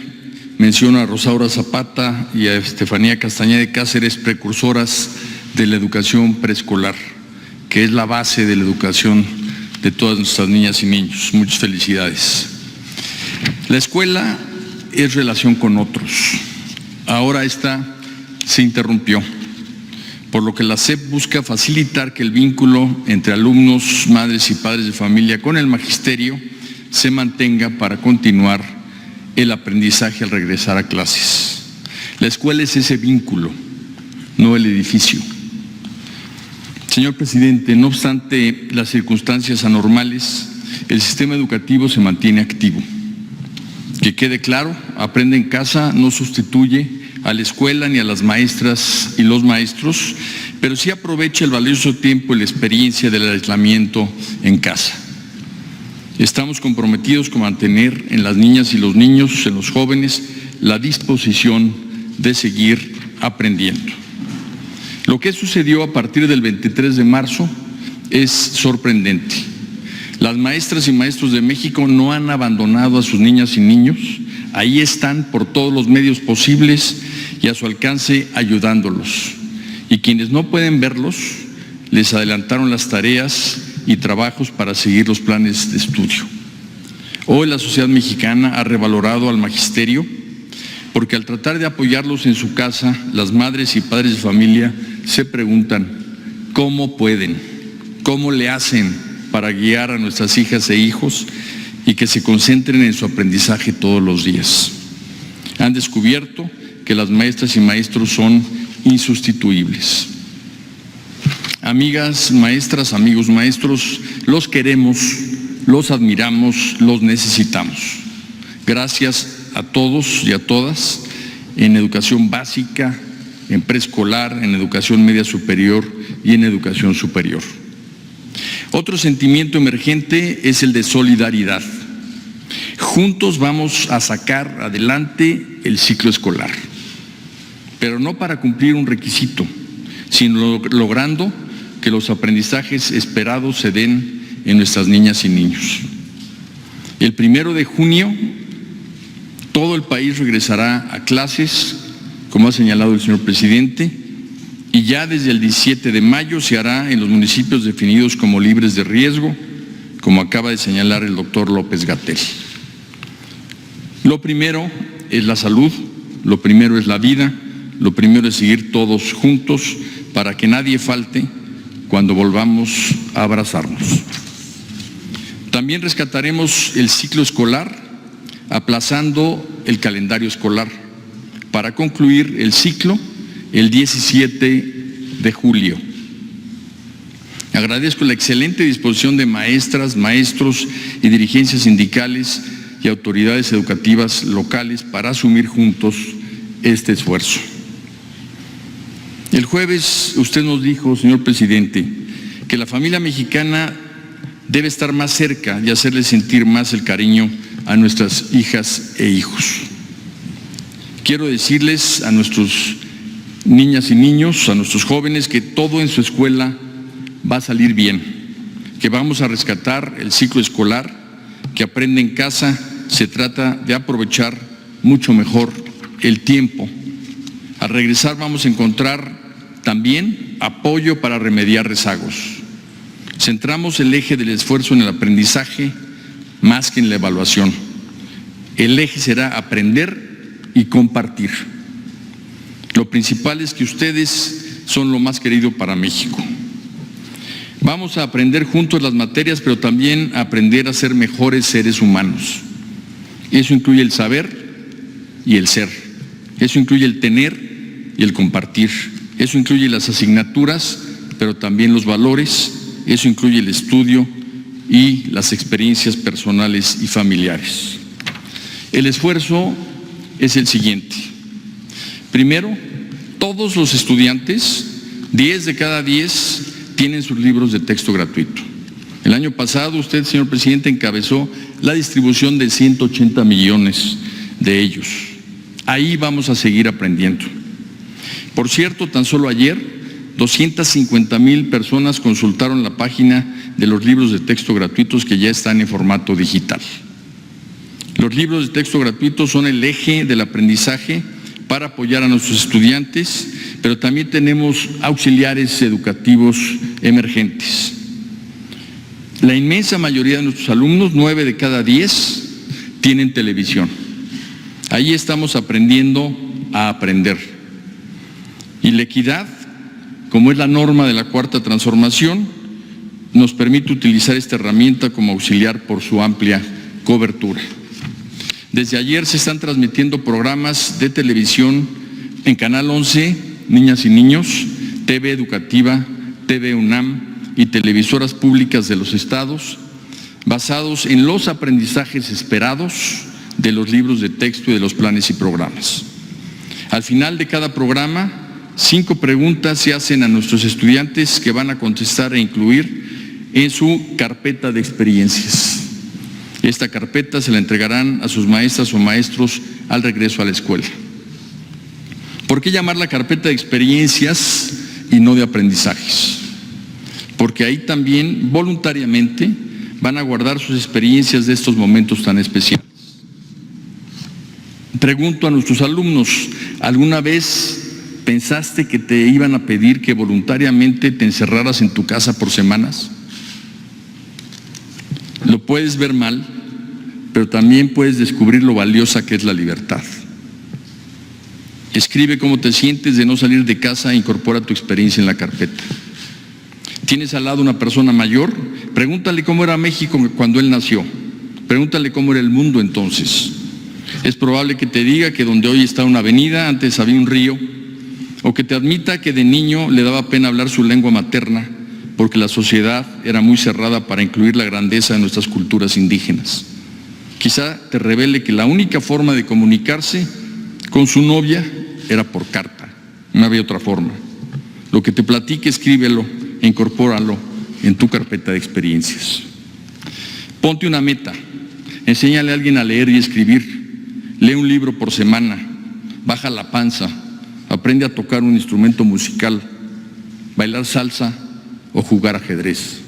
Menciono a Rosaura Zapata y a Estefanía Castañeda de Cáceres, precursoras de la educación preescolar, que es la base de la educación de todas nuestras niñas y niños. Muchas felicidades. La escuela es relación con otros. Ahora esta se interrumpió, por lo que la SEP busca facilitar que el vínculo entre alumnos, madres y padres de familia con el magisterio se mantenga para continuar el aprendizaje al regresar a clases. La escuela es ese vínculo, no el edificio. Señor presidente, no obstante las circunstancias anormales, el sistema educativo se mantiene activo. Que quede claro, Aprende en Casa no sustituye a la escuela ni a las maestras y los maestros, pero sí aprovecha el valioso tiempo y la experiencia del aislamiento en casa. Estamos comprometidos con mantener en las niñas y los niños, en los jóvenes, la disposición de seguir aprendiendo. Lo que sucedió a partir del 23 de marzo es sorprendente. Las maestras y maestros de México no han abandonado a sus niñas y niños, ahí están por todos los medios posibles y a su alcance ayudándolos. Y quienes no pueden verlos, les adelantaron las tareas y trabajos para seguir los planes de estudio. Hoy la sociedad mexicana ha revalorado al magisterio porque al tratar de apoyarlos en su casa, las madres y padres de familia se preguntan, ¿cómo pueden? ¿Cómo le hacen para guiar a nuestras hijas e hijos y que se concentren en su aprendizaje todos los días? Han descubierto que las maestras y maestros son insustituibles. Amigas maestras, amigos maestros, los queremos, los admiramos, los necesitamos. Gracias a todos y a todas en educación básica, en preescolar, en educación media superior y en educación superior. Otro sentimiento emergente es el de solidaridad. Juntos vamos a sacar adelante el ciclo escolar, pero no para cumplir un requisito, sino logrando que los aprendizajes esperados se den en nuestras niñas y niños. El 1 de junio, todo el país regresará a clases, como ha señalado el señor presidente, y ya desde el 17 de mayo se hará en los municipios definidos como libres de riesgo, como acaba de señalar el doctor López-Gatell. Lo primero es la salud, lo primero es la vida, lo primero es seguir todos juntos para que nadie falte cuando volvamos a abrazarnos. También rescataremos el ciclo escolar, aplazando el calendario escolar para concluir el ciclo el 17 de julio. Agradezco la excelente disposición de maestras, maestros y dirigencias sindicales y autoridades educativas locales para asumir juntos este esfuerzo. El jueves usted nos dijo, señor presidente, que la familia mexicana debe estar más cerca y hacerle sentir más el cariño a nuestras hijas e hijos. Quiero decirles a nuestros niñas y niños, a nuestros jóvenes, que todo en su escuela va a salir bien, que vamos a rescatar el ciclo escolar, que Aprende en Casa se trata de aprovechar mucho mejor el tiempo. Al regresar vamos a encontrar también apoyo para remediar rezagos. Centramos el eje del esfuerzo en el aprendizaje más que en la evaluación. El eje será aprender y compartir. Lo principal es que ustedes son lo más querido para México. Vamos a aprender juntos las materias, pero también a aprender a ser mejores seres humanos. Eso incluye el saber y el ser. Eso incluye el tener y el compartir. Eso incluye las asignaturas, pero también los valores. Eso incluye el estudio y las experiencias personales y familiares. El esfuerzo es el siguiente. Primero, todos los estudiantes, 10 de cada 10, tienen sus libros de texto gratuito. El año pasado usted, señor presidente, encabezó la distribución de 180 millones de ellos. Ahí vamos a seguir aprendiendo. Por cierto, tan solo ayer 250,000 personas consultaron la página de los libros de texto gratuitos que ya están en formato digital. Los libros de texto gratuitos son el eje del aprendizaje para apoyar a nuestros estudiantes, pero también tenemos auxiliares educativos emergentes. La inmensa mayoría de nuestros alumnos, 9 de cada 10, tienen televisión. Ahí estamos aprendiendo a aprender. Y la equidad, como es la norma de la Cuarta Transformación, nos permite utilizar esta herramienta como auxiliar por su amplia cobertura. Desde ayer se están transmitiendo programas de televisión en Canal 11, Niñas y Niños, TV Educativa, TV UNAM y televisoras públicas de los estados, basados en los aprendizajes esperados de los libros de texto y de los planes y programas. Al final de cada programa, 5 preguntas se hacen a nuestros estudiantes que van a contestar e incluir en su carpeta de experiencias. Esta carpeta se la entregarán a sus maestras o maestros al regreso a la escuela. ¿Por qué llamarla carpeta de experiencias y no de aprendizajes? Porque ahí también voluntariamente van a guardar sus experiencias de estos momentos tan especiales. Pregunto a nuestros alumnos, ¿alguna vez pensaste que te iban a pedir que voluntariamente te encerraras en tu casa por semanas? Lo puedes ver mal, pero también puedes descubrir lo valiosa que es la libertad. Escribe cómo te sientes de no salir de casa e incorpora tu experiencia en la carpeta. ¿Tienes al lado una persona mayor? Pregúntale cómo era México cuando él nació. Pregúntale cómo era el mundo entonces. Es probable que te diga que donde hoy está una avenida, antes había un río, o que te admita que de niño le daba pena hablar su lengua materna, porque la sociedad era muy cerrada para incluir la grandeza de nuestras culturas indígenas. Quizá te revele que la única forma de comunicarse con su novia era por carta, no había otra forma. Lo que te platique, escríbelo e incorpóralo en tu carpeta de experiencias. Ponte una meta, enséñale a alguien a leer y escribir, lee un libro por semana, baja la panza, aprende a tocar un instrumento musical, bailar salsa o jugar ajedrez.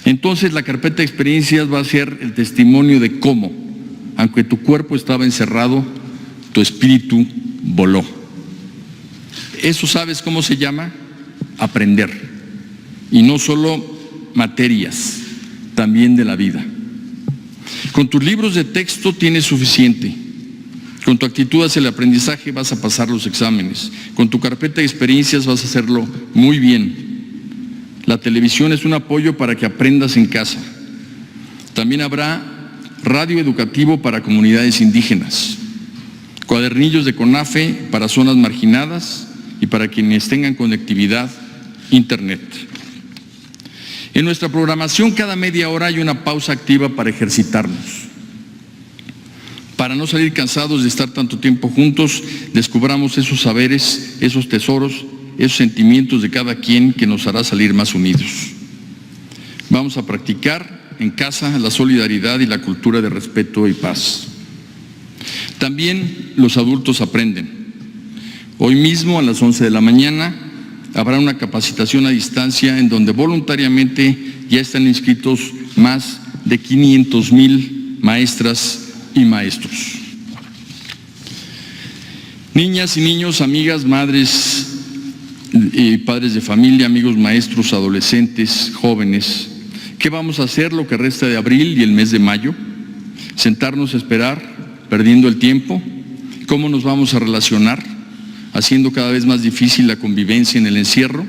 Entonces la carpeta de experiencias va a ser el testimonio de cómo, aunque tu cuerpo estaba encerrado, tu espíritu voló. ¿Eso sabes cómo se llama? Aprender. Y no solo materias, también de la vida. Con tus libros de texto tienes suficiente. Con tu actitud hacia el aprendizaje vas a pasar los exámenes. Con tu carpeta de experiencias vas a hacerlo muy bien. La televisión es un apoyo para que aprendas en casa. También habrá radio educativo para comunidades indígenas, cuadernillos de CONAFE para zonas marginadas y para quienes tengan conectividad internet. En nuestra programación cada media hora hay una pausa activa para ejercitarnos. Para no salir cansados de estar tanto tiempo juntos, descubramos esos saberes, esos tesoros, esos sentimientos de cada quien que nos hará salir más unidos. Vamos a practicar en casa la solidaridad y la cultura de respeto y paz. También los adultos aprenden. Hoy mismo a las 11 de la mañana habrá una capacitación a distancia en donde voluntariamente ya están inscritos más de 500,000 maestras y maestros. Niñas y niños, amigas, madres y padres de familia, amigos maestros, adolescentes, jóvenes, ¿qué vamos a hacer lo que resta de abril y el mes de mayo? ¿Sentarnos a esperar, perdiendo el tiempo? ¿Cómo nos vamos a relacionar, haciendo cada vez más difícil la convivencia en el encierro?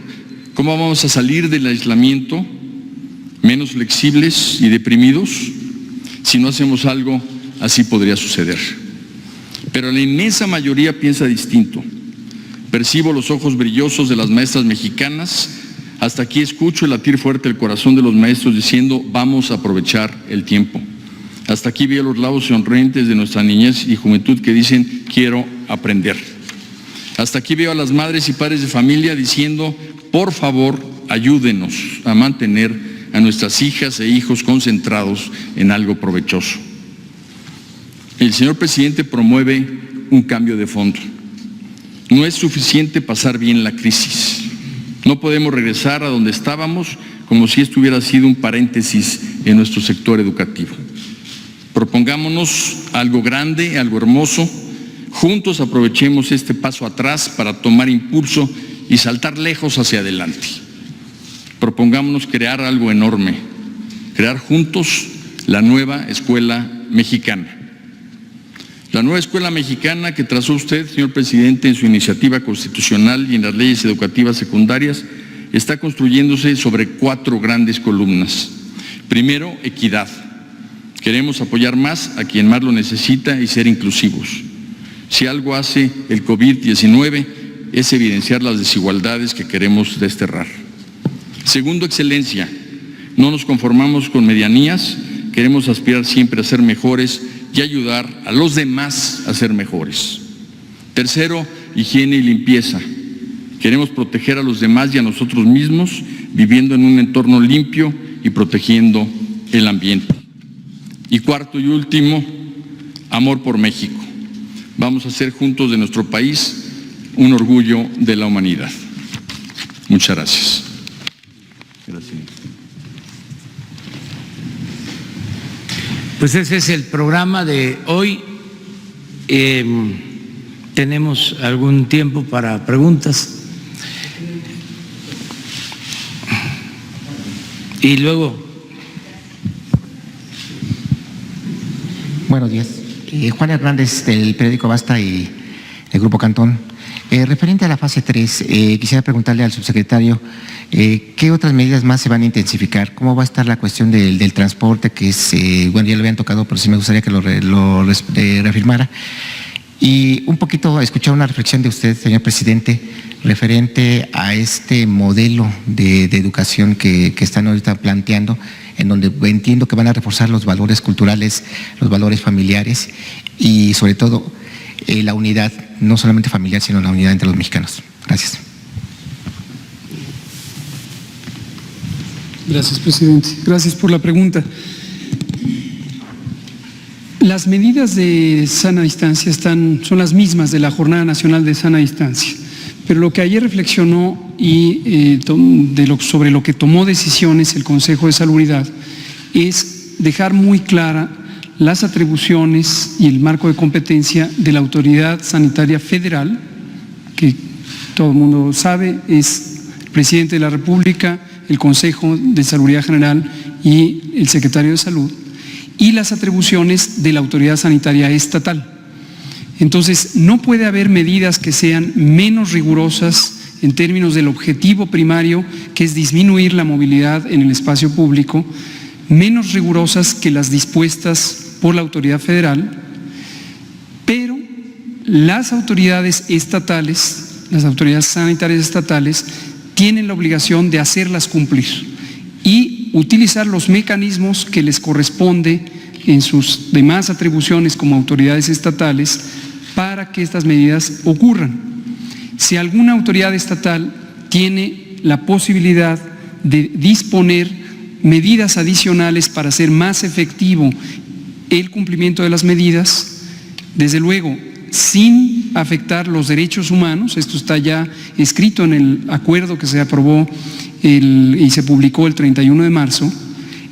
¿Cómo vamos a salir del aislamiento menos flexibles y deprimidos? Si no hacemos algo, así podría suceder. Pero la inmensa mayoría piensa distinto. Percibo los ojos brillosos de las maestras mexicanas. Hasta aquí escucho el latir fuerte del corazón de los maestros diciendo, vamos a aprovechar el tiempo. Hasta aquí veo los labios sonrientes de nuestra niñez y juventud que dicen, quiero aprender. Hasta aquí veo a las madres y padres de familia diciendo, por favor, ayúdenos a mantener a nuestras hijas e hijos concentrados en algo provechoso. El señor presidente promueve un cambio de fondo. No es suficiente pasar bien la crisis. No podemos regresar a donde estábamos como si esto hubiera sido un paréntesis en nuestro sector educativo. Propongámonos algo grande, algo hermoso. Juntos aprovechemos este paso atrás para tomar impulso y saltar lejos hacia adelante. Propongámonos crear algo enorme, crear juntos la nueva escuela mexicana. La nueva escuela mexicana que trazó usted, señor presidente, en su iniciativa constitucional y en las leyes educativas secundarias, está construyéndose sobre 4 grandes columnas. Primero, equidad. Queremos apoyar más a quien más lo necesita y ser inclusivos. Si algo hace el COVID-19 es evidenciar las desigualdades que queremos desterrar. Segundo, excelencia. No nos conformamos con medianías, queremos aspirar siempre a ser mejores y ayudar a los demás a ser mejores. Tercero, higiene y limpieza. Queremos proteger a los demás y a nosotros mismos, viviendo en un entorno limpio y protegiendo el ambiente. Y cuarto y último, amor por México. Vamos a hacer juntos de nuestro país un orgullo de la humanidad. Muchas gracias. Gracias. Pues ese es el programa de hoy. Tenemos algún tiempo para preguntas. Y luego. Buenos días. Juan Hernández, del periódico Basta y el Grupo Cantón. Referente a la fase 3, quisiera preguntarle al subsecretario qué otras medidas más se van a intensificar, cómo va a estar la cuestión del transporte, que es, bueno, ya lo habían tocado, pero sí me gustaría que lo reafirmara. Y un poquito escuchar una reflexión de usted, señor presidente, referente a este modelo de educación que están ahorita planteando, en donde entiendo que van a reforzar los valores culturales, los valores familiares y sobre todo la unidad, no solamente familiar, sino la unidad entre los mexicanos. Gracias. Gracias, presidente. Gracias por la pregunta. Las medidas de sana distancia son las mismas de la Jornada Nacional de Sana Distancia, pero lo que ayer reflexionó y sobre lo que tomó decisiones el Consejo de Salubridad es dejar muy clara las atribuciones y el marco de competencia de la Autoridad Sanitaria Federal, que todo el mundo sabe, es el Presidente de la República, el Consejo de Salubridad General y el Secretario de Salud, y las atribuciones de la Autoridad Sanitaria Estatal. Entonces, no puede haber medidas que sean menos rigurosas en términos del objetivo primario, que es disminuir la movilidad en el espacio público, menos rigurosas que las dispuestas por la autoridad federal, pero las autoridades estatales, las autoridades sanitarias estatales, tienen la obligación de hacerlas cumplir y utilizar los mecanismos que les corresponde en sus demás atribuciones como autoridades estatales para que estas medidas ocurran. Si alguna autoridad estatal tiene la posibilidad de disponer medidas adicionales para hacer más efectivo el cumplimiento de las medidas, desde luego, sin afectar los derechos humanos, esto está ya escrito en el acuerdo que se aprobó y se publicó el 31 de marzo,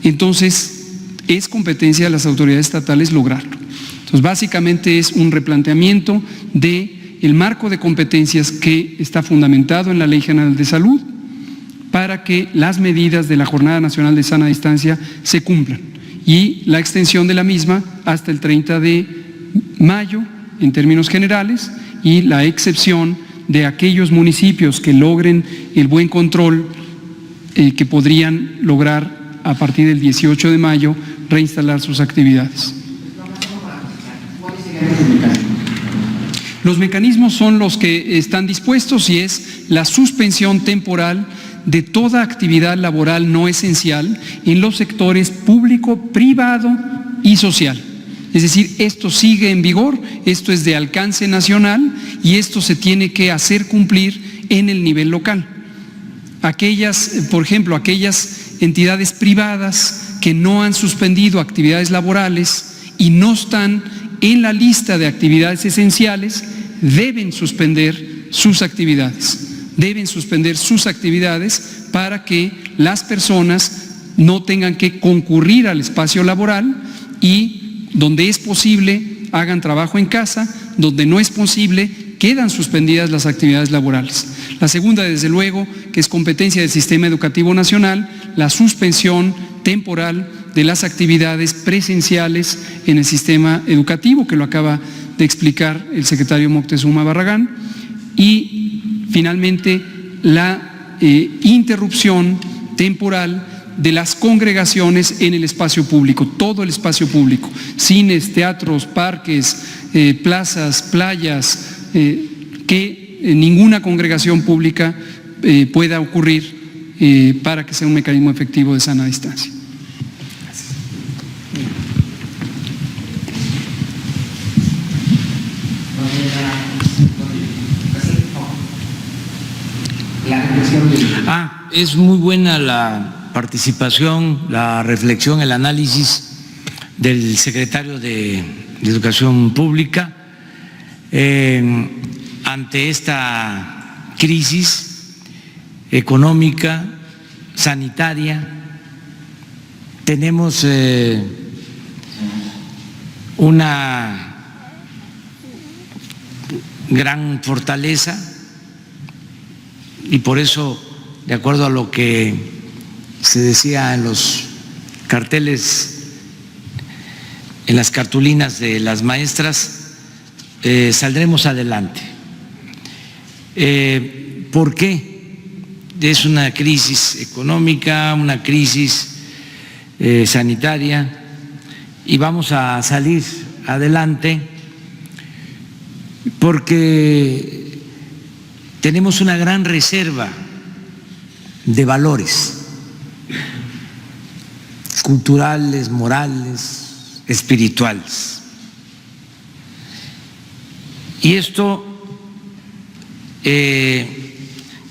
entonces es competencia de las autoridades estatales lograrlo. Entonces, básicamente es un replanteamiento del marco de competencias que está fundamentado en la Ley General de Salud para que las medidas de la Jornada Nacional de Sana Distancia se cumplan y la extensión de la misma hasta el 30 de mayo en términos generales y la excepción de aquellos municipios que logren el buen control que podrían lograr a partir del 18 de mayo reinstalar sus actividades. Los mecanismos son los que están dispuestos y es la suspensión temporal de toda actividad laboral no esencial en los sectores público, privado y social. Es decir, esto sigue en vigor, esto es de alcance nacional y esto se tiene que hacer cumplir en el nivel local. Por ejemplo, aquellas entidades privadas que no han suspendido actividades laborales y no están en la lista de actividades esenciales, deben suspender sus actividades. deben suspender sus actividades para que las personas no tengan que concurrir al espacio laboral y donde es posible hagan trabajo en casa, donde no es posible quedan suspendidas las actividades laborales. La segunda, desde luego, que es competencia del Sistema Educativo Nacional, la suspensión temporal de las actividades presenciales en el sistema educativo, que lo acaba de explicar el secretario Moctezuma Barragán, y finalmente la interrupción temporal de las congregaciones en el espacio público, todo el espacio público, cines, teatros, parques, plazas, playas, que ninguna congregación pública pueda ocurrir para que sea un mecanismo efectivo de sana distancia. Es muy buena la participación, la reflexión, el análisis del secretario de Educación Pública ante esta crisis económica, sanitaria. Tenemos una gran fortaleza y por eso, de acuerdo a lo que se decía en los carteles, en las cartulinas de las maestras, saldremos adelante. ¿Por qué? Es una crisis económica, una crisis sanitaria y vamos a salir adelante porque tenemos una gran reserva de valores culturales, morales, espirituales. Y esto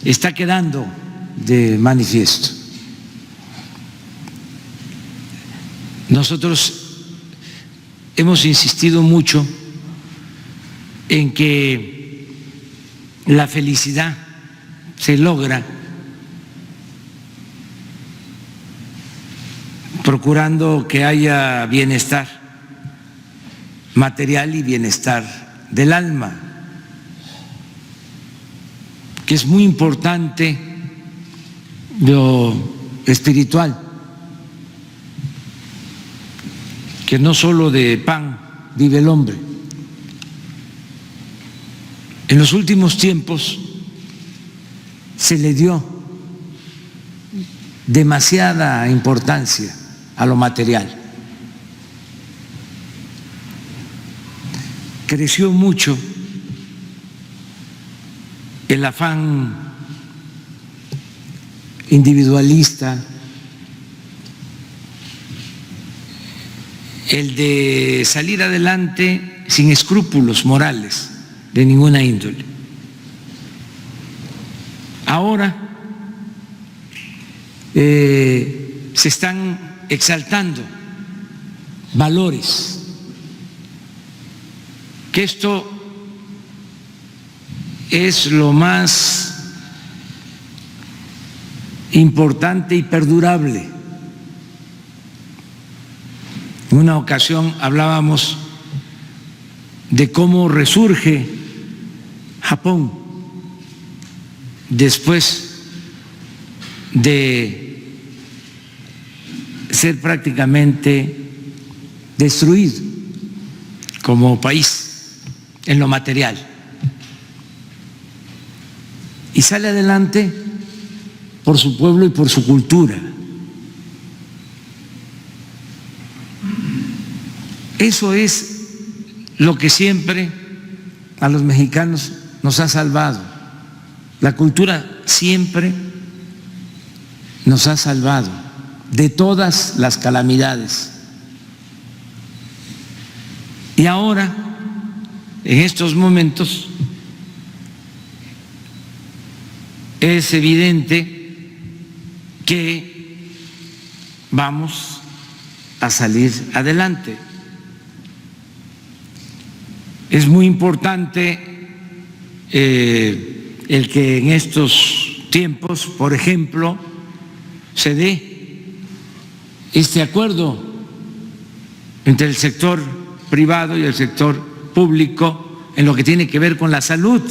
está quedando de manifiesto. Nosotros hemos insistido mucho en que la felicidad se logra procurando que haya bienestar material y bienestar del alma, que es muy importante lo espiritual, que no solo de pan vive el hombre. En los últimos tiempos se le dio demasiada importancia a lo material. Creció mucho el afán individualista, el de salir adelante sin escrúpulos morales de ninguna índole. Ahora se están exaltando valores, que esto es lo más importante y perdurable. En una ocasión hablábamos de cómo resurge Japón después de ser prácticamente destruido como país en lo material. Y sale adelante por su pueblo y por su cultura. Eso es lo que siempre a los mexicanos nos ha salvado. La cultura siempre nos ha salvado de todas las calamidades. Y ahora, en estos momentos, es evidente que vamos a salir adelante. Es muy importante el que en estos tiempos, por ejemplo, se dé este acuerdo entre el sector privado y el sector público en lo que tiene que ver con la salud.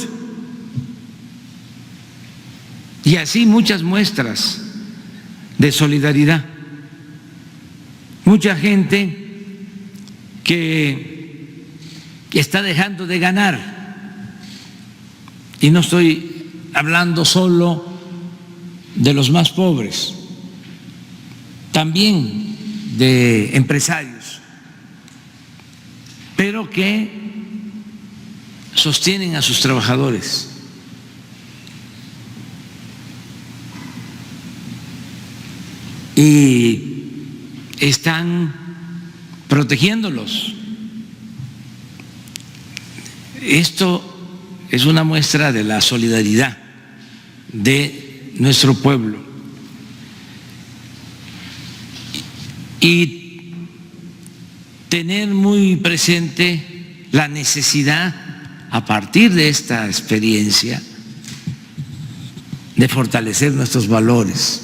Y así muchas muestras de solidaridad. Mucha gente que está dejando de ganar. Y no estoy hablando solo de los más pobres, también de empresarios, pero que sostienen a sus trabajadores. Y están protegiéndolos. Esto es una muestra de la solidaridad de nuestro pueblo. Y tener muy presente la necesidad, a partir de esta experiencia, de fortalecer nuestros valores.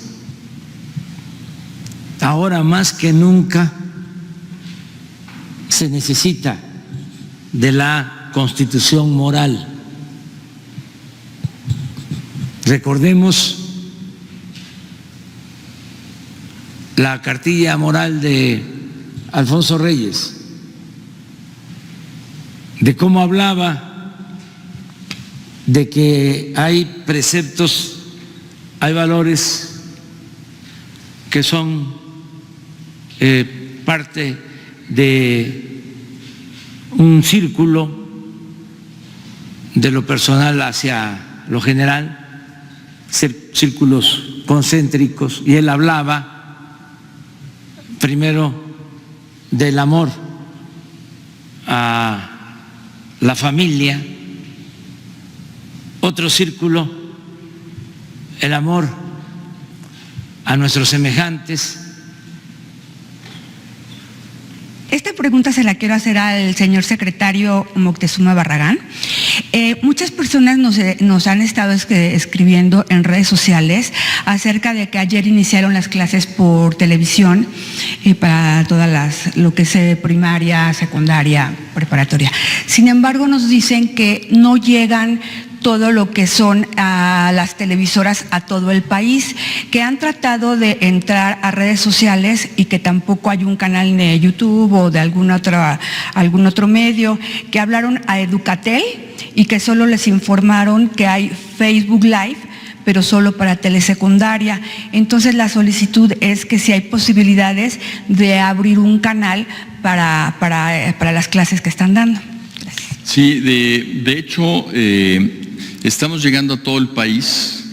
Ahora más que nunca se necesita de la constitución moral. Recordemos la cartilla moral de Alfonso Reyes, de cómo hablaba de que hay preceptos, hay valores que son parte de un círculo de lo personal hacia lo general, círculos concéntricos, y él hablaba primero del amor a la familia, otro círculo, el amor a nuestros semejantes. Esta pregunta se la quiero hacer al señor secretario Moctezuma Barragán. Muchas personas nos han estado escribiendo en redes sociales acerca de que ayer iniciaron las clases por televisión para todas lo que es primaria, secundaria, preparatoria. Sin embargo, nos dicen que no llegan todo lo que son a las televisoras a todo el país, que han tratado de entrar a redes sociales y que tampoco hay un canal de YouTube o de algún otro medio, que hablaron a Educatel y que solo les informaron que hay Facebook Live, pero solo para telesecundaria. Entonces la solicitud es que si hay posibilidades de abrir un canal para las clases que están dando. Gracias. Sí, de hecho, estamos llegando a todo el país,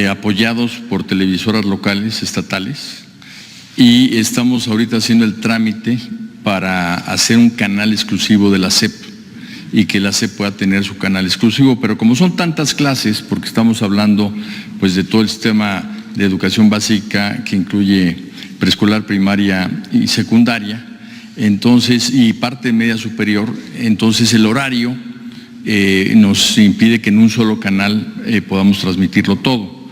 apoyados por televisoras locales, estatales, y estamos ahorita haciendo el trámite para hacer un canal exclusivo de la SEP y que la SEP pueda tener su canal exclusivo. Pero como son tantas clases, porque estamos hablando pues de todo el sistema de educación básica que incluye preescolar, primaria y secundaria, entonces, y parte media superior, entonces el horario nos impide que en un solo canal podamos transmitirlo todo.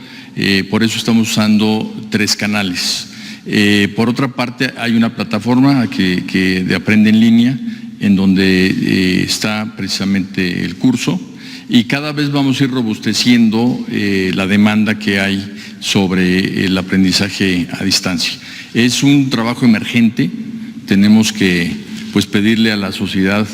Por eso estamos usando 3 canales. Por otra parte, hay una plataforma de Aprende en Línea, en donde está precisamente el curso, y cada vez vamos a ir robusteciendo la demanda que hay sobre el aprendizaje a distancia. Es un trabajo emergente, tenemos que pedirle a la sociedad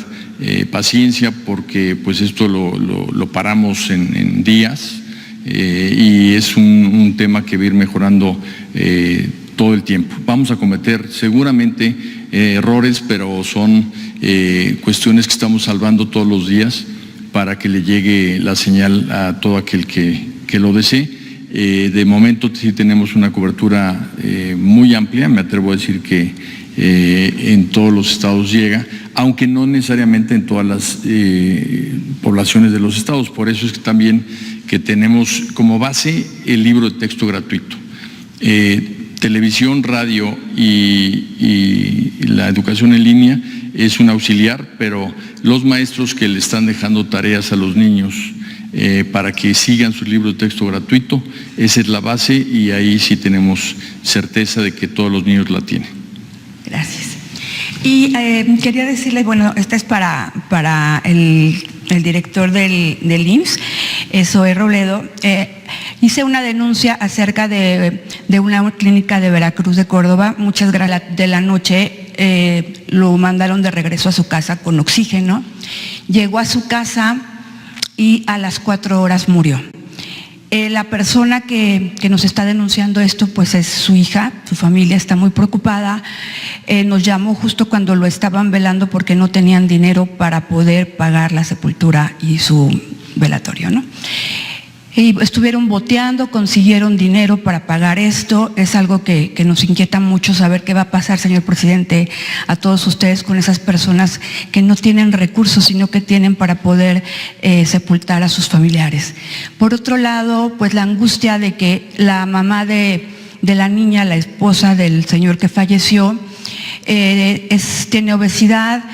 paciencia, porque pues esto lo paramos en días, y es un tema que va a ir mejorando todo el tiempo. Vamos a cometer seguramente errores, pero son cuestiones que estamos salvando todos los días para que le llegue la señal a todo aquel que lo desee. De momento sí tenemos una cobertura muy amplia, me atrevo a decir que en todos los estados llega, aunque no necesariamente en todas las poblaciones de los estados. Por eso es que también que tenemos como base el libro de texto gratuito. Televisión, radio y la educación en línea es un auxiliar, pero los maestros que le están dejando tareas a los niños para que sigan su libro de texto gratuito. Esa es la base y ahí sí tenemos certeza de que todos los niños la tienen. Gracias. Y quería decirle, bueno, esta es para el director del IMSS, Zoé Robledo. Hice una denuncia acerca de una clínica de Veracruz de Córdoba. Muchas de la noche lo mandaron de regreso a su casa con oxígeno. Llegó a su casa y a las 4 horas murió. La persona que nos está denunciando esto, pues es su hija, su familia está muy preocupada. Nos llamó justo cuando lo estaban velando porque no tenían dinero para poder pagar la sepultura y su velatorio, ¿no? Y estuvieron boteando, consiguieron dinero para pagar esto. Es algo que nos inquieta mucho saber qué va a pasar, señor presidente, a todos ustedes con esas personas que no tienen recursos, sino que tienen para poder sepultar a sus familiares. Por otro lado, pues la angustia de que la mamá de la niña, la esposa del señor que falleció, tiene obesidad,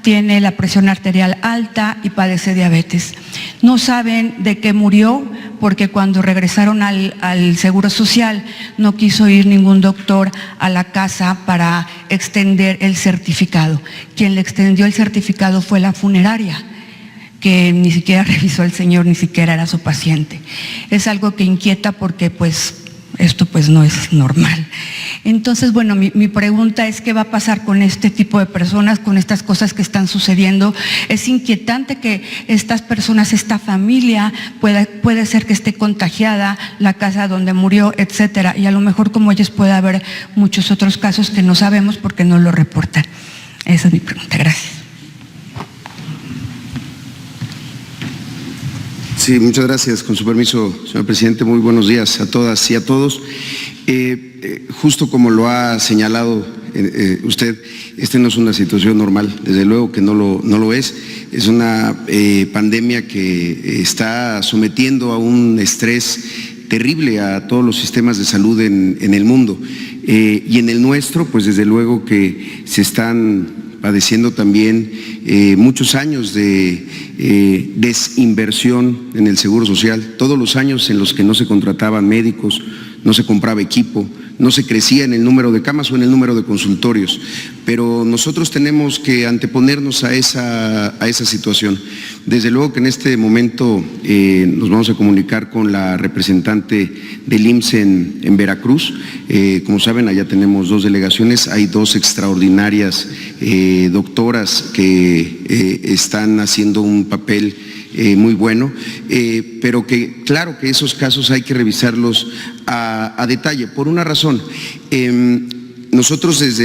tiene la presión arterial alta y padece diabetes. No saben de qué murió porque cuando regresaron al Seguro Social no quiso ir ningún doctor a la casa para extender el certificado. Quien le extendió el certificado fue la funeraria, que ni siquiera revisó al señor, ni siquiera era su paciente. Es algo que inquieta porque pues esto pues no es normal. Entonces, bueno, mi pregunta es qué va a pasar con este tipo de personas, con estas cosas que están sucediendo. Es inquietante que estas personas, esta familia, puede ser que esté contagiada, la casa donde murió, etcétera, y a lo mejor como ellos puede haber muchos otros casos que no sabemos porque no lo reportan. Esa es mi pregunta. Gracias. Sí, muchas gracias. Con su permiso, señor presidente, muy buenos días a todas y a todos. Justo como lo ha señalado usted, no es una situación normal, desde luego que no lo es. Es una pandemia que está sometiendo a un estrés terrible a todos los sistemas de salud en el mundo. Y en el nuestro, pues desde luego que se están padeciendo también muchos años de desinversión en el Seguro Social, todos los años en los que no se contrataban médicos, no se compraba equipo, no se crecía en el número de camas o en el número de consultorios, pero nosotros tenemos que anteponernos a esa situación. Desde luego que en este momento nos vamos a comunicar con la representante del IMSS en Veracruz. Como saben, allá tenemos 2 delegaciones, hay 2 extraordinarias doctoras que están haciendo un papel muy bueno, pero que claro que esos casos hay que revisarlos a detalle, por una razón. Nosotros desde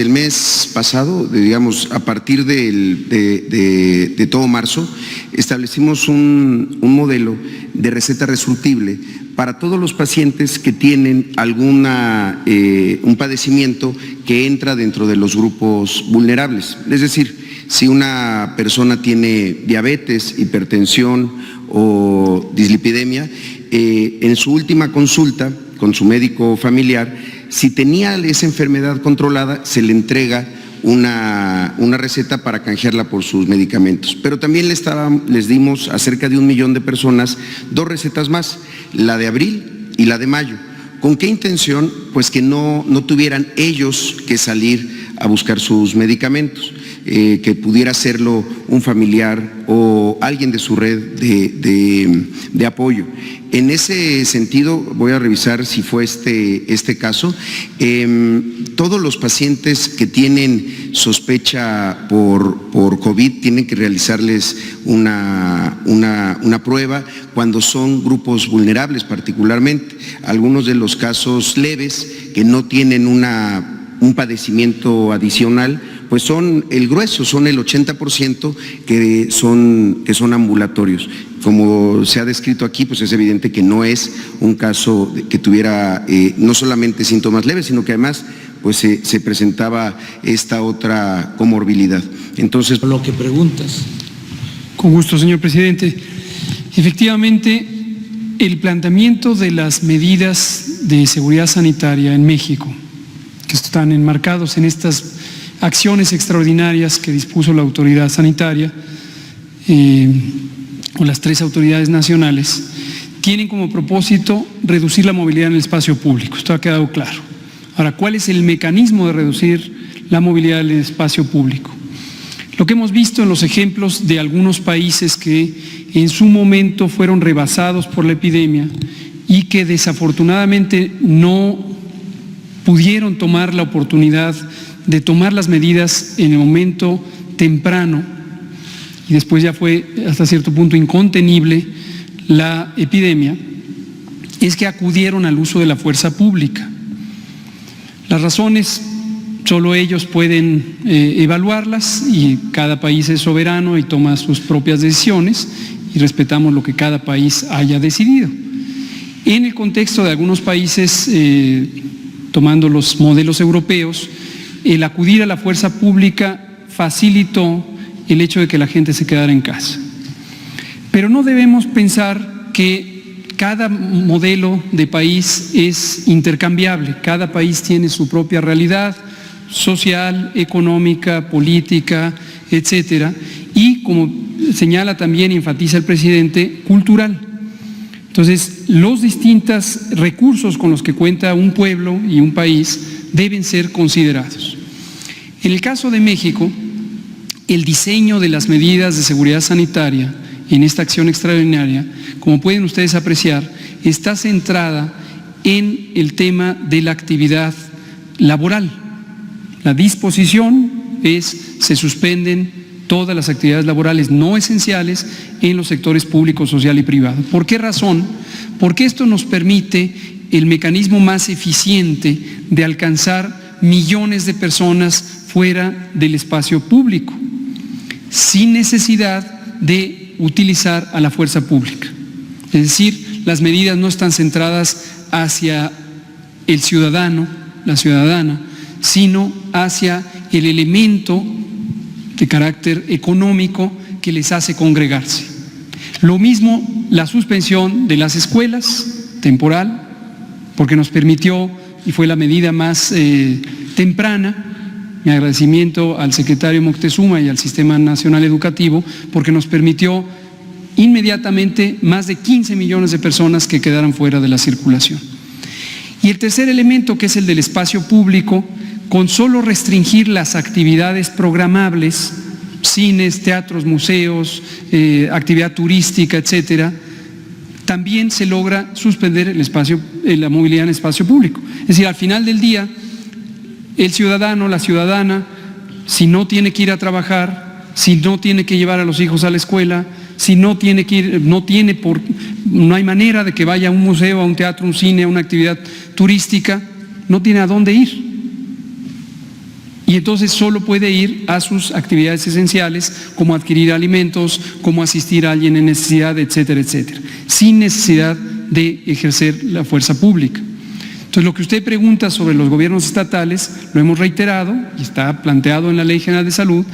el mes pasado, digamos, a partir de todo marzo, establecimos un modelo de receta resurtible para todos los pacientes que tienen un padecimiento que entra dentro de los grupos vulnerables. Es decir, si una persona tiene diabetes, hipertensión o dislipidemia, en su última consulta con su médico familiar, si tenía esa enfermedad controlada, se le entrega una receta para canjearla por sus medicamentos. Pero también les dimos a cerca de 1 millón de personas 2 recetas más, la de abril y la de mayo. ¿Con qué intención? Pues que no tuvieran ellos que salir a buscar sus medicamentos, que pudiera hacerlo un familiar o alguien de su red de apoyo. En ese sentido, voy a revisar si fue este caso. Todos los pacientes que tienen sospecha por COVID tienen que realizarles una prueba cuando son grupos vulnerables particularmente. Algunos de los casos leves que no tienen un padecimiento adicional, pues son el grueso, son el 80% que son ambulatorios. Como se ha descrito aquí, pues es evidente que no es un caso que tuviera no solamente síntomas leves, sino que además pues se presentaba esta otra comorbilidad. Entonces, lo que preguntas. Con gusto, señor presidente. Efectivamente, el planteamiento de las medidas de seguridad sanitaria en México, que están enmarcados en estas acciones extraordinarias que dispuso la autoridad sanitaria, o las 3 autoridades nacionales, tienen como propósito reducir la movilidad en el espacio público. Esto ha quedado claro. Ahora, ¿cuál es el mecanismo de reducir la movilidad en el espacio público? Lo que hemos visto en los ejemplos de algunos países que en su momento fueron rebasados por la epidemia y que desafortunadamente no pudieron tomar la oportunidad de tomar las medidas en el momento temprano, y después ya fue hasta cierto punto incontenible la epidemia, es que acudieron al uso de la fuerza pública. Las razones solo ellos pueden evaluarlas, y cada país es soberano y toma sus propias decisiones, y respetamos lo que cada país haya decidido. En el contexto de algunos países, tomando los modelos europeos, el acudir a la fuerza pública facilitó el hecho de que la gente se quedara en casa. Pero no debemos pensar que cada modelo de país es intercambiable. Cada país tiene su propia realidad social, económica, política, etcétera, y como señala también, enfatiza el presidente, cultural. Entonces, los distintos recursos con los que cuenta un pueblo y un país deben ser considerados. En el caso de México, el diseño de las medidas de seguridad sanitaria en esta acción extraordinaria, como pueden ustedes apreciar, está centrada en el tema de la actividad laboral. La disposición es: se suspenden todas las actividades laborales no esenciales en los sectores público, social y privado. ¿Por qué razón? Porque esto nos permite el mecanismo más eficiente de alcanzar millones de personas fuera del espacio público, sin necesidad de utilizar a la fuerza pública. Es decir, las medidas no están centradas hacia el ciudadano, la ciudadana, sino hacia el elemento de carácter económico que les hace congregarse. Lo mismo la suspensión de las escuelas, temporal, porque nos permitió, y fue la medida más temprana. Mi agradecimiento al secretario Moctezuma y al Sistema Nacional Educativo, porque nos permitió inmediatamente más de 15 millones de personas que quedaran fuera de la circulación. Y el tercer elemento, que es el del espacio público, con solo restringir las actividades programables, cines, teatros, museos, actividad turística, etcétera, también se logra suspender la movilidad en el espacio público. Es decir, al final del día, el ciudadano, la ciudadana, si no tiene que ir a trabajar, si no tiene que llevar a los hijos a la escuela, si no tiene que ir, no hay manera de que vaya a un museo, a un teatro, a un cine, a una actividad turística, no tiene a dónde ir. Y entonces solo puede ir a sus actividades esenciales, como adquirir alimentos, como asistir a alguien en necesidad, etcétera, etcétera, sin necesidad de ejercer la fuerza pública. Entonces, lo que usted pregunta sobre los gobiernos estatales, lo hemos reiterado y está planteado en la Ley General de Salud.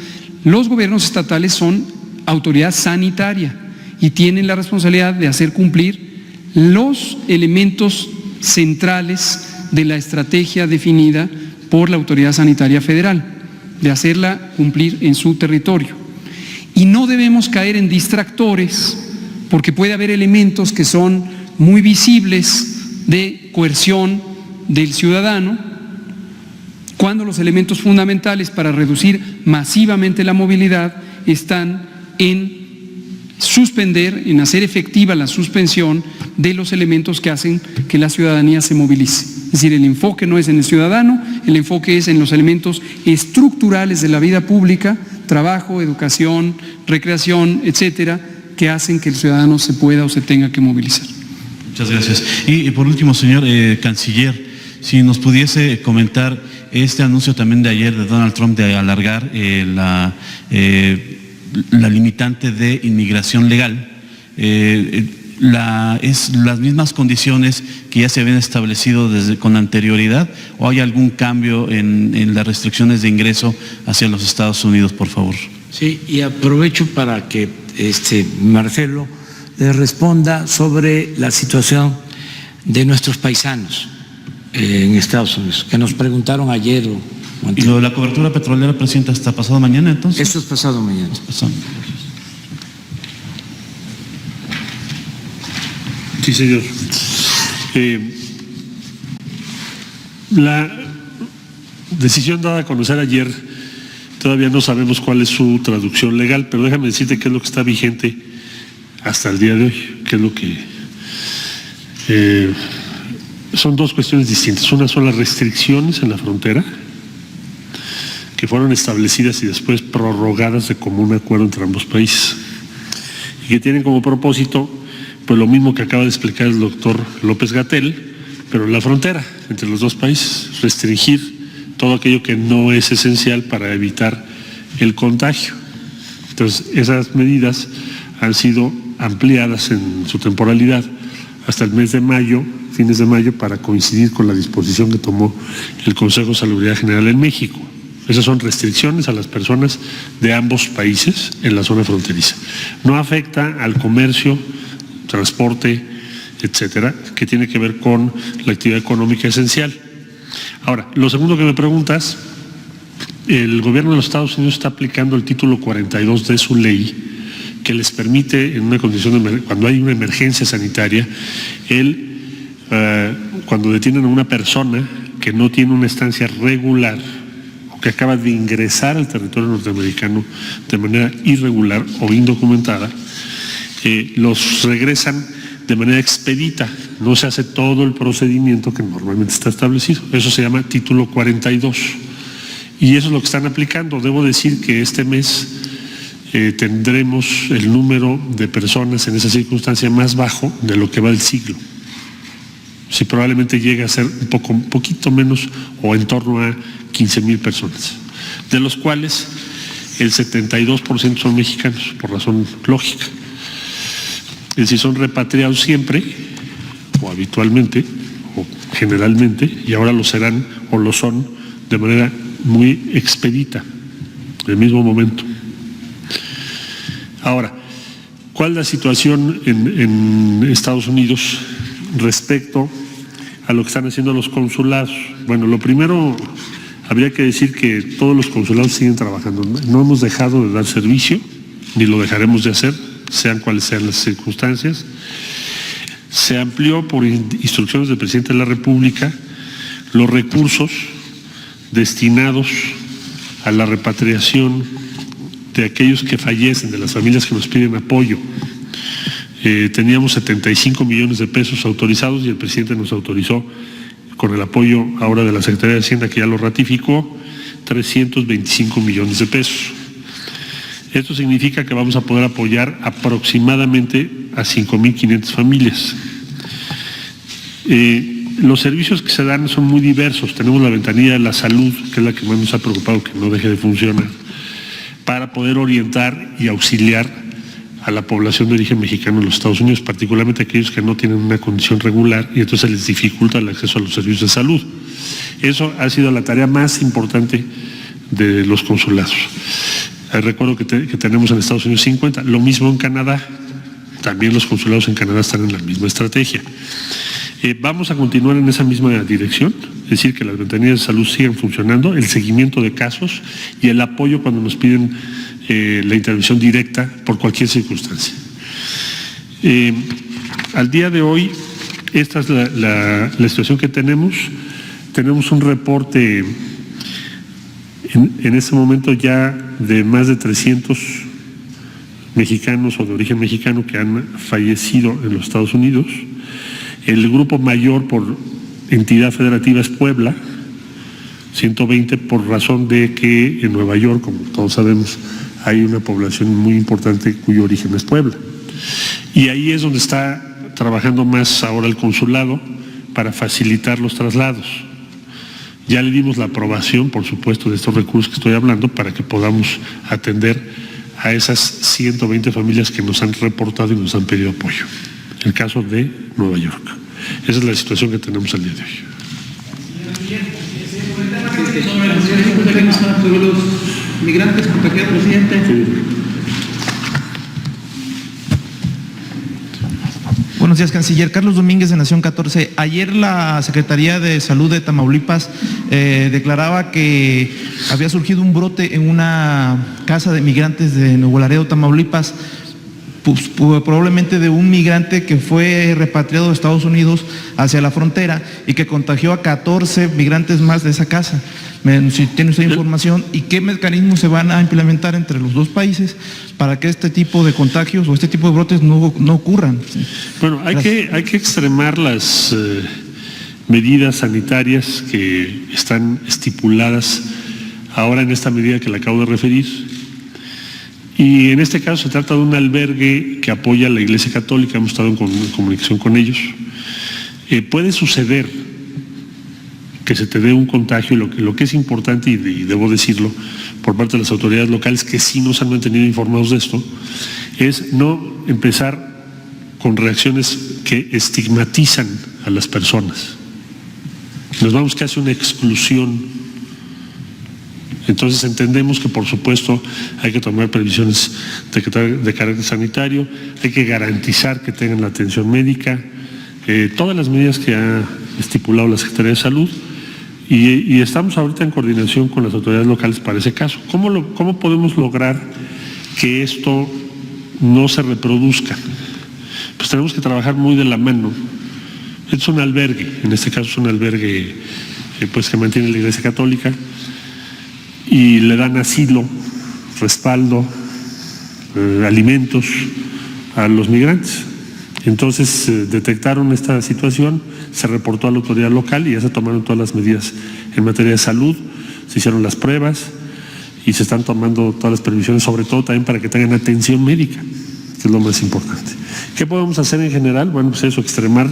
Los gobiernos estatales son autoridad sanitaria y tienen la responsabilidad de hacer cumplir los elementos centrales de la estrategia definida por la Autoridad Sanitaria Federal, de hacerla cumplir en su territorio. Y no debemos caer en distractores, porque puede haber elementos que son muy visibles de coerción del ciudadano, cuando los elementos fundamentales para reducir masivamente la movilidad están en suspender, en hacer efectiva la suspensión de los elementos que hacen que la ciudadanía se movilice. Es decir, el enfoque no es en el ciudadano, el enfoque es en los elementos estructurales de la vida pública, trabajo, educación, recreación, etcétera, que hacen que el ciudadano se pueda o se tenga que movilizar. Muchas gracias. Y por último, señor canciller, si nos pudiese comentar este anuncio también de ayer de Donald Trump de alargar la limitante de inmigración legal, las mismas condiciones que ya se habían establecido con anterioridad, o hay algún cambio en las restricciones de ingreso hacia los Estados Unidos, por favor? Sí, y aprovecho para que Marcelo le responda sobre la situación de nuestros paisanos en Estados Unidos, que nos preguntaron ayer o antes. ¿Y lo de la cobertura petrolera, presidenta, hasta pasado mañana entonces? Eso es pasado mañana. Sí, señor. La decisión dada a conocer ayer, todavía no sabemos cuál es su traducción legal, pero déjame decirte qué es lo que está vigente hasta el día de hoy, qué es lo que... son dos cuestiones distintas. Una son las restricciones en la frontera, que fueron establecidas y después prorrogadas de común acuerdo entre ambos países, y que tienen como propósito, pues lo mismo que acaba de explicar el doctor López-Gatell, pero en la frontera entre los dos países, restringir todo aquello que no es esencial para evitar el contagio. Entonces, esas medidas han sido ampliadas en su temporalidad hasta el mes de mayo, fines de mayo, para coincidir con la disposición que tomó el Consejo de Salubridad General en México. Esas son restricciones a las personas de ambos países en la zona fronteriza. No afecta al comercio, transporte, etcétera, que tiene que ver con la actividad económica esencial. Ahora, lo segundo que me preguntas, el gobierno de los Estados Unidos está aplicando el título 42 de su ley, que les permite, en una condición cuando hay una emergencia sanitaria, cuando detienen a una persona que no tiene una estancia regular o que acaba de ingresar al territorio norteamericano de manera irregular o indocumentada, los regresan de manera expedita, no se hace todo el procedimiento que normalmente está establecido. Eso se llama título 42. Y eso es lo que están aplicando. Debo decir que este mes tendremos el número de personas en esa circunstancia más bajo de lo que va del siglo. Si probablemente llega a ser un poquito menos o en torno a 15,000 personas, de los cuales el 72% son mexicanos, por razón lógica. Es decir, son repatriados siempre, o habitualmente, o generalmente, y ahora lo serán o lo son de manera muy expedita, en el mismo momento. Ahora, ¿cuál es la situación en Estados Unidos respecto a lo que están haciendo los consulados? Bueno, lo primero, habría que decir que todos los consulados siguen trabajando. No hemos dejado de dar servicio, ni lo dejaremos de hacer, sean cuales sean las circunstancias. Se amplió por instrucciones del presidente de la República los recursos destinados a la repatriación de aquellos que fallecen, de las familias que nos piden apoyo. Teníamos 75 millones de pesos autorizados y el presidente nos autorizó, con el apoyo ahora de la Secretaría de Hacienda, que ya lo ratificó, 325 millones de pesos. Esto significa que vamos a poder apoyar aproximadamente a 5,500 familias. Los servicios que se dan son muy diversos. Tenemos la ventanilla de la salud, que es la que más nos ha preocupado que no deje de funcionar, para poder orientar y auxiliar a la población de origen mexicano en los Estados Unidos, particularmente aquellos que no tienen una condición regular y entonces les dificulta el acceso a los servicios de salud. Eso ha sido la tarea más importante de los consulados. Recuerdo que tenemos en Estados Unidos 50, lo mismo en Canadá, también los consulados en Canadá están en la misma estrategia. Vamos a continuar en esa misma dirección, es decir, que las ventanillas de salud sigan funcionando, el seguimiento de casos y el apoyo cuando nos piden la intervención directa por cualquier circunstancia. Al día de hoy, esta es la situación que tenemos. Tenemos un reporte en este momento ya de más de 300 mexicanos o de origen mexicano que han fallecido en los Estados Unidos. El grupo mayor por entidad federativa es Puebla, 120, por razón de que en Nueva York, como todos sabemos, hay una población muy importante cuyo origen es Puebla. Y ahí es donde está trabajando más ahora el consulado para facilitar los traslados. Ya le dimos la aprobación, por supuesto, de estos recursos que estoy hablando para que podamos atender a esas 120 familias que nos han reportado y nos han pedido apoyo. El caso de Nueva York. Esa es la situación que tenemos al día de hoy. Sobre los migrantes contagiados, presidente. Sí. Buenos días, canciller. Carlos Domínguez, de Nación 14. Ayer la Secretaría de Salud de Tamaulipas declaraba que había surgido un brote en una casa de migrantes de Nuevo Laredo, Tamaulipas. pues, probablemente de un migrante que fue repatriado de Estados Unidos hacia la frontera y que contagió a 14 migrantes más de esa casa. Si tiene usted información, ¿y qué mecanismos se van a implementar entre los dos países para que este tipo de contagios o este tipo de brotes no ocurran? Bueno, hay que extremar las medidas sanitarias que están estipuladas ahora en esta medida que le acabo de referir. Y en este caso se trata de un albergue que apoya a la Iglesia Católica, hemos estado en comunicación con ellos. Puede suceder que se te dé un contagio, lo que es importante, y debo decirlo, por parte de las autoridades locales que sí nos han mantenido informados de esto, es no empezar con reacciones que estigmatizan a las personas. Nos vamos casi a una exclusión. Entonces entendemos que por supuesto hay que tomar previsiones de carácter sanitario, hay que garantizar que tengan la atención médica, todas las medidas que ha estipulado la Secretaría de Salud, y estamos ahorita en coordinación con las autoridades locales para ese caso. ¿Cómo podemos lograr que esto no se reproduzca? Pues tenemos que trabajar muy de la mano. Es un albergue, en este caso es un albergue pues que mantiene la Iglesia Católica, y le dan asilo, respaldo, alimentos a los migrantes. Entonces detectaron esta situación, se reportó a la autoridad local y ya se tomaron todas las medidas en materia de salud, se hicieron las pruebas y se están tomando todas las previsiones, sobre todo también para que tengan atención médica, que es lo más importante. ¿Qué podemos hacer en general? Bueno, pues eso, extremar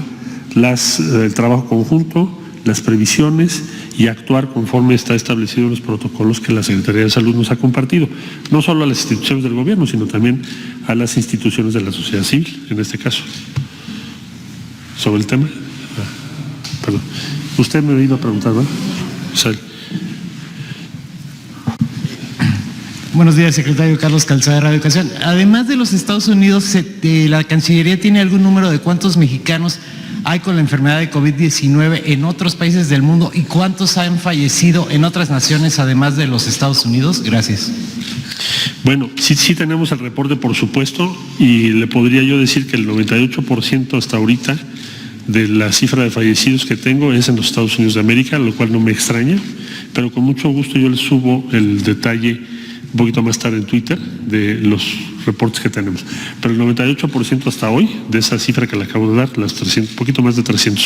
el trabajo conjunto, las previsiones y actuar conforme está establecido en los protocolos que la Secretaría de Salud nos ha compartido, no solo a las instituciones del gobierno, sino también a las instituciones de la sociedad civil, en este caso. ¿Sobre el tema? Perdón. Usted me iba a preguntar, ¿no? Buenos días, secretario. Carlos Calzada, Radio Educación. Además de los Estados Unidos, ¿la Cancillería tiene algún número de cuántos mexicanos hay con la enfermedad de COVID-19 en otros países del mundo y cuántos han fallecido en otras naciones además de los Estados Unidos? Gracias. Bueno, sí tenemos el reporte, por supuesto, y le podría yo decir que el 98% hasta ahorita de la cifra de fallecidos que tengo es en los Estados Unidos de América, lo cual no me extraña, pero con mucho gusto yo les subo el detalle un poquito más tarde en Twitter de los reportes que tenemos. Pero el 98% hasta hoy, de esa cifra que le acabo de dar, las 300, poquito más de 300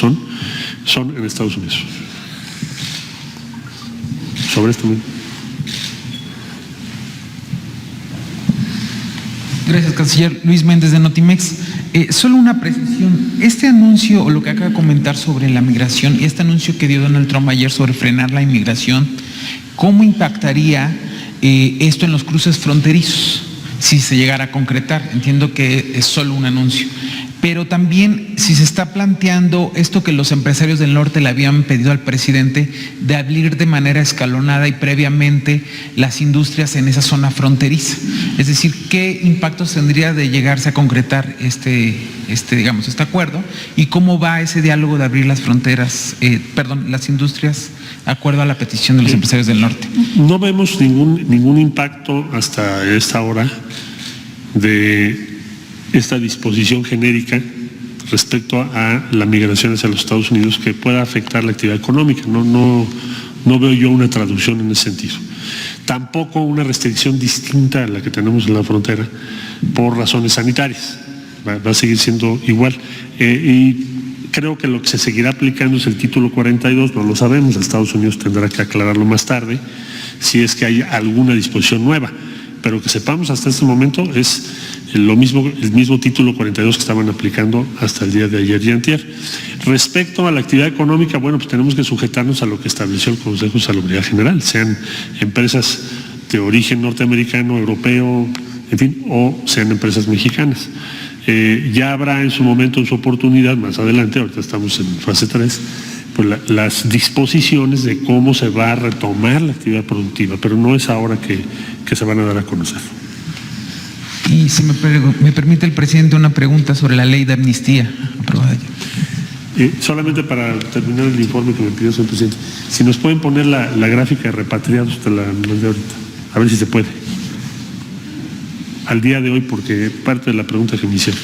son en Estados Unidos. Sobre esto mismo. Gracias, canciller. Luis Méndez, de Notimex. Solo una precisión. Este anuncio, o lo que acaba de comentar sobre la migración, y este anuncio que dio Donald Trump ayer sobre frenar la inmigración, ¿cómo impactaría esto en los cruces fronterizos si se llegara a concretar? Entiendo que es solo un anuncio, pero también si se está planteando esto que los empresarios del norte le habían pedido al presidente de abrir de manera escalonada y previamente las industrias en esa zona fronteriza. Es decir, ¿qué impactos tendría de llegarse a concretar este acuerdo? ¿Y cómo va ese diálogo de abrir las fronteras, las industrias, de acuerdo a la petición de los empresarios del norte? No vemos ningún impacto hasta esta hora de esta disposición genérica respecto a la migración hacia los Estados Unidos que pueda afectar la actividad económica. No veo yo una traducción en ese sentido. Tampoco una restricción distinta a la que tenemos en la frontera por razones sanitarias. Va a seguir siendo igual. Y creo que lo que se seguirá aplicando es el título 42, no lo sabemos, Estados Unidos tendrá que aclararlo más tarde, si es que hay alguna disposición nueva. Pero que sepamos hasta este momento es el mismo título 42 que estaban aplicando hasta el día de ayer y antier. Respecto a la actividad económica, bueno, pues tenemos que sujetarnos a lo que estableció el Consejo de Salubridad General, sean empresas de origen norteamericano, europeo, en fin, o sean empresas mexicanas. Ya habrá en su momento, en su oportunidad, más adelante, ahorita estamos en fase 3, pues las disposiciones de cómo se va a retomar la actividad productiva, pero no es ahora que se van a dar a conocer. Y si me permite el presidente una pregunta sobre la ley de amnistía aprobada ya. Solamente para terminar el informe que me pidió señor presidente, si nos pueden poner la gráfica de repatriados, te la mandé ahorita, a ver si se puede. al día de hoy, porque parte de la pregunta que me hicieron.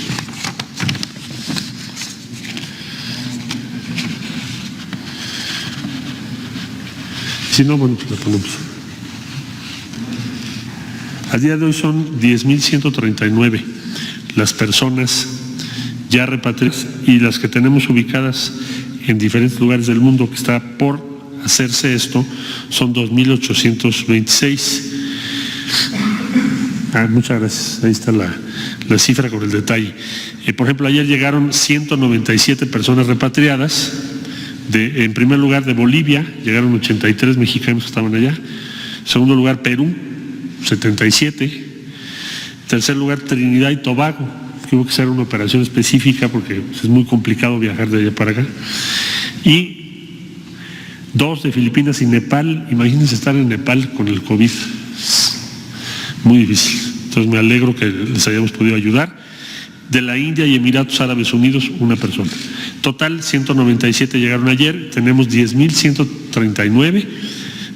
Si no, bueno, pues la ponemos. Al día de hoy son 10.139 las personas ya repatriadas y las que tenemos ubicadas en diferentes lugares del mundo que está por hacerse esto son 2.826. Muchas gracias. Ahí está la cifra con el detalle. Por ejemplo, ayer llegaron 197 personas repatriadas. En primer lugar, de Bolivia, llegaron 83 mexicanos que estaban allá. En segundo lugar, Perú, 77. En tercer lugar, Trinidad y Tobago, que hubo que hacer una operación específica porque es muy complicado viajar de allá para acá. Y 2 de Filipinas y Nepal. Imagínense estar en Nepal con el COVID. Muy difícil. Entonces me alegro que les hayamos podido ayudar. De la India y Emiratos Árabes Unidos, 1 persona. Total, 197 llegaron ayer. Tenemos 10.139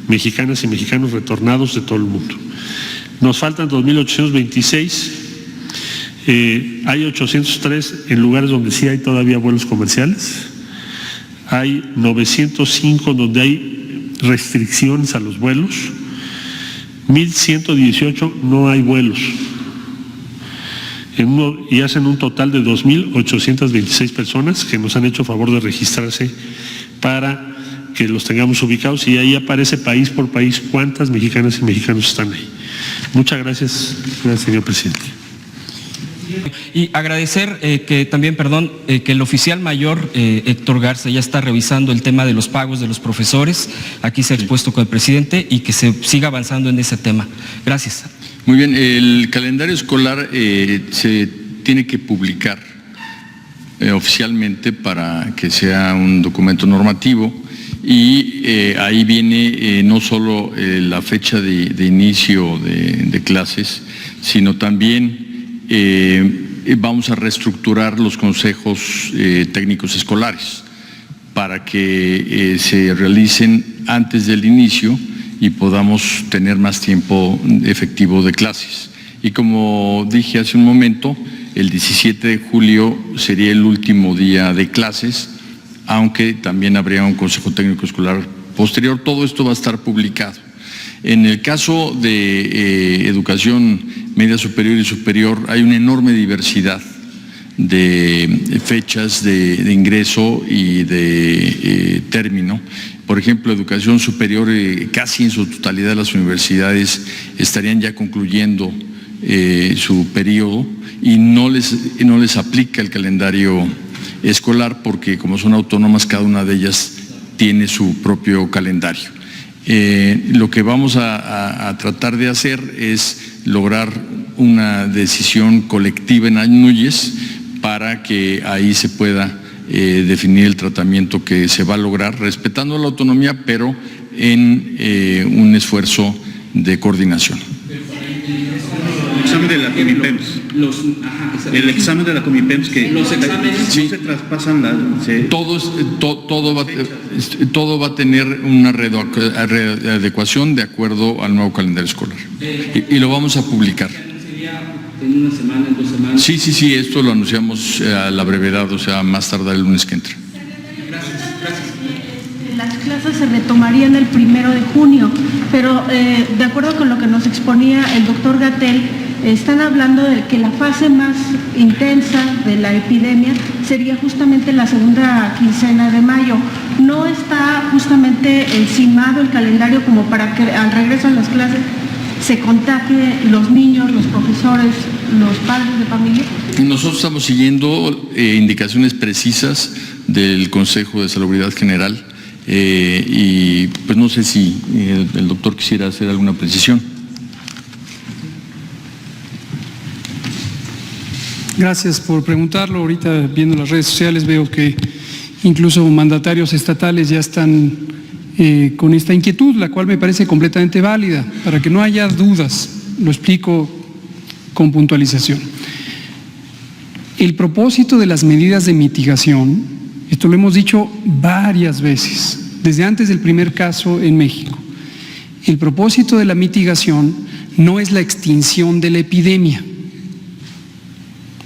mexicanas y mexicanos retornados de todo el mundo. Nos faltan 2.826. Hay 803 en lugares donde sí hay todavía vuelos comerciales. Hay 905 donde hay restricciones a los vuelos. 1.118 no hay vuelos. Y hacen un total de 2.826 personas que nos han hecho favor de registrarse para que los tengamos ubicados, y ahí aparece país por país cuántas mexicanas y mexicanos están ahí. Muchas gracias, señor presidente. Y agradecer que también, que el oficial mayor Héctor Garza ya está revisando el tema de los pagos de los profesores. Aquí se ha expuesto con el presidente y que se siga avanzando en ese tema. Gracias. Muy bien, el calendario escolar se tiene que publicar oficialmente para que sea un documento normativo, y ahí viene no solo la fecha de inicio de clases, sino también vamos a reestructurar los consejos técnicos escolares para que se realicen antes del inicio y podamos tener más tiempo efectivo de clases. Y como dije hace un momento, el 17 de julio sería el último día de clases, aunque también habría un consejo técnico escolar posterior. Todo esto va a estar publicado. En el caso de educación media superior y superior, hay una enorme diversidad de fechas de ingreso y de término. Por ejemplo, educación superior, casi en su totalidad las universidades estarían ya concluyendo su periodo y no les aplica el calendario escolar porque como son autónomas, cada una de ellas tiene su propio calendario. Lo que vamos a tratar de hacer es lograr una decisión colectiva en ANUYES para que ahí se pueda definir el tratamiento que se va a lograr, respetando la autonomía, pero en un esfuerzo de coordinación. El examen de la Comipems. El examen de la Comipems que los exámenes sí se traspasan todo va a tener una readecuación de acuerdo al nuevo calendario escolar y lo vamos a publicar. ¿En una semana, en 2 semanas? Sí, esto lo anunciamos a la brevedad, o sea, más tardar el lunes que entra. Gracias. Las clases se retomarían el 1 de junio, pero de acuerdo con lo que nos exponía el doctor Gatell, están hablando de que la fase más intensa de la epidemia sería justamente la segunda quincena de mayo. ¿No está justamente encimado el calendario como para que al regreso a las clases se contagie los niños, los profesores, los padres de familia? Nosotros estamos siguiendo indicaciones precisas del Consejo de Salubridad General y pues no sé si el doctor quisiera hacer alguna precisión. Gracias por preguntarlo. Ahorita viendo las redes sociales veo que incluso mandatarios estatales ya están con esta inquietud, la cual me parece completamente válida. Para que no haya dudas, lo explico con puntualización. El propósito de las medidas de mitigación, esto lo hemos dicho varias veces, desde antes del primer caso en México, el propósito de la mitigación no es la extinción de la epidemia.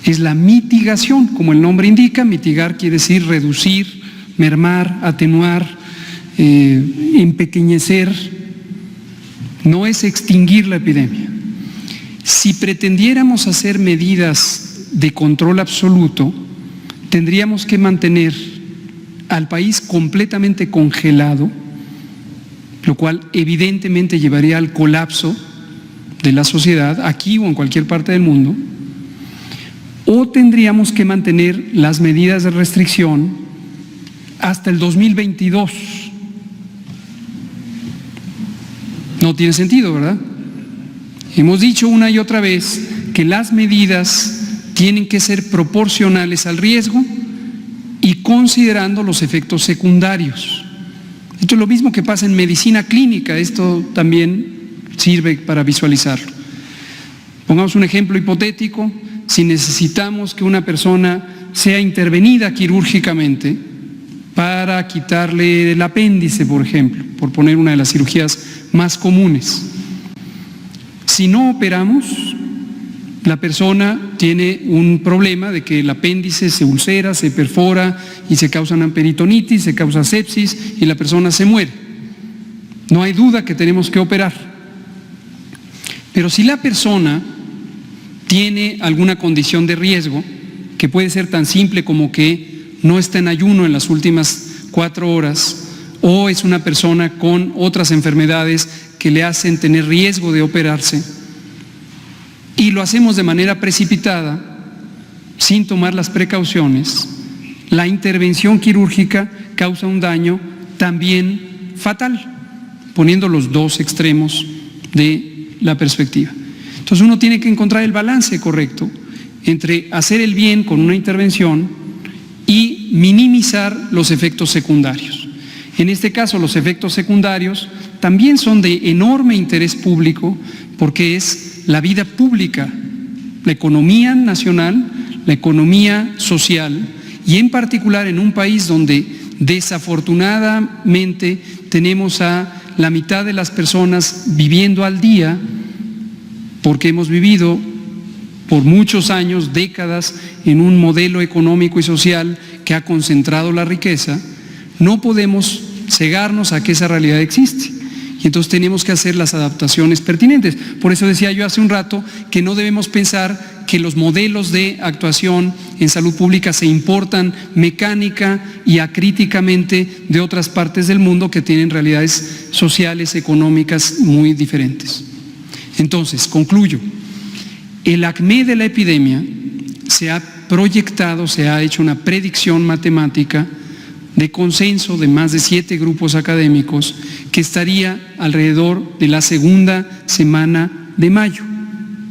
es la mitigación, como el nombre indica. Mitigar quiere decir reducir, mermar, atenuar, empequeñecer, no es extinguir la epidemia. Si pretendiéramos hacer medidas de control absoluto, tendríamos que mantener al país completamente congelado, lo cual evidentemente llevaría al colapso de la sociedad, aquí o en cualquier parte del mundo, o tendríamos que mantener las medidas de restricción hasta el 2022. No tiene sentido, ¿verdad? Hemos dicho una y otra vez que las medidas tienen que ser proporcionales al riesgo y considerando los efectos secundarios. Esto es lo mismo que pasa en medicina clínica, esto también sirve para visualizarlo. Pongamos un ejemplo hipotético: si necesitamos que una persona sea intervenida quirúrgicamente para quitarle el apéndice, por ejemplo, por poner una de las cirugías más comunes. Si no operamos, la persona tiene un problema de que el apéndice se ulcera, se perfora y se causa una peritonitis, se causa sepsis y la persona se muere. No hay duda que tenemos que operar. Pero si la persona tiene alguna condición de riesgo, que puede ser tan simple como que no está en ayuno en las últimas 4 horas, o es una persona con otras enfermedades que le hacen tener riesgo de operarse, y lo hacemos de manera precipitada, sin tomar las precauciones, la intervención quirúrgica causa un daño también fatal, poniendo los dos extremos de la perspectiva. Entonces uno tiene que encontrar el balance correcto entre hacer el bien con una intervención y minimizar los efectos secundarios. En este caso, los efectos secundarios también son de enorme interés público, porque es la vida pública, la economía nacional, la economía social, y en particular en un país donde desafortunadamente tenemos a la mitad de las personas viviendo al día, porque hemos vivido por muchos años, décadas, en un modelo económico y social que ha concentrado la riqueza. No podemos cegarnos a que esa realidad existe. Y entonces tenemos que hacer las adaptaciones pertinentes. Por eso decía yo hace un rato que no debemos pensar que los modelos de actuación en salud pública se importan mecánica y acríticamente de otras partes del mundo que tienen realidades sociales, económicas muy diferentes. Entonces, concluyo. El acmé de la epidemia se ha proyectado, se ha hecho una predicción matemática de consenso de más de 7 grupos académicos, que estaría alrededor de la segunda semana de mayo.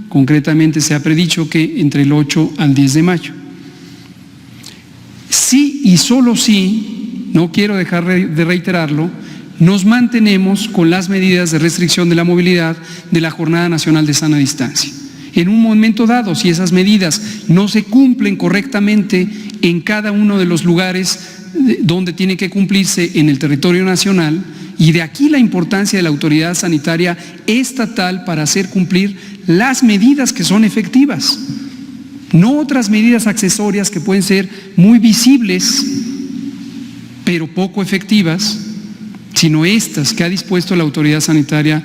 Concretamente se ha predicho que entre el 8 al 10 de mayo. Sí y solo sí, no quiero dejar de reiterarlo, nos mantenemos con las medidas de restricción de la movilidad de la Jornada Nacional de Sana Distancia. En un momento dado, si esas medidas no se cumplen correctamente en cada uno de los lugares donde tiene que cumplirse en el territorio nacional, y de aquí la importancia de la autoridad sanitaria estatal para hacer cumplir las medidas que son efectivas, no otras medidas accesorias que pueden ser muy visibles pero poco efectivas, sino estas que ha dispuesto la autoridad sanitaria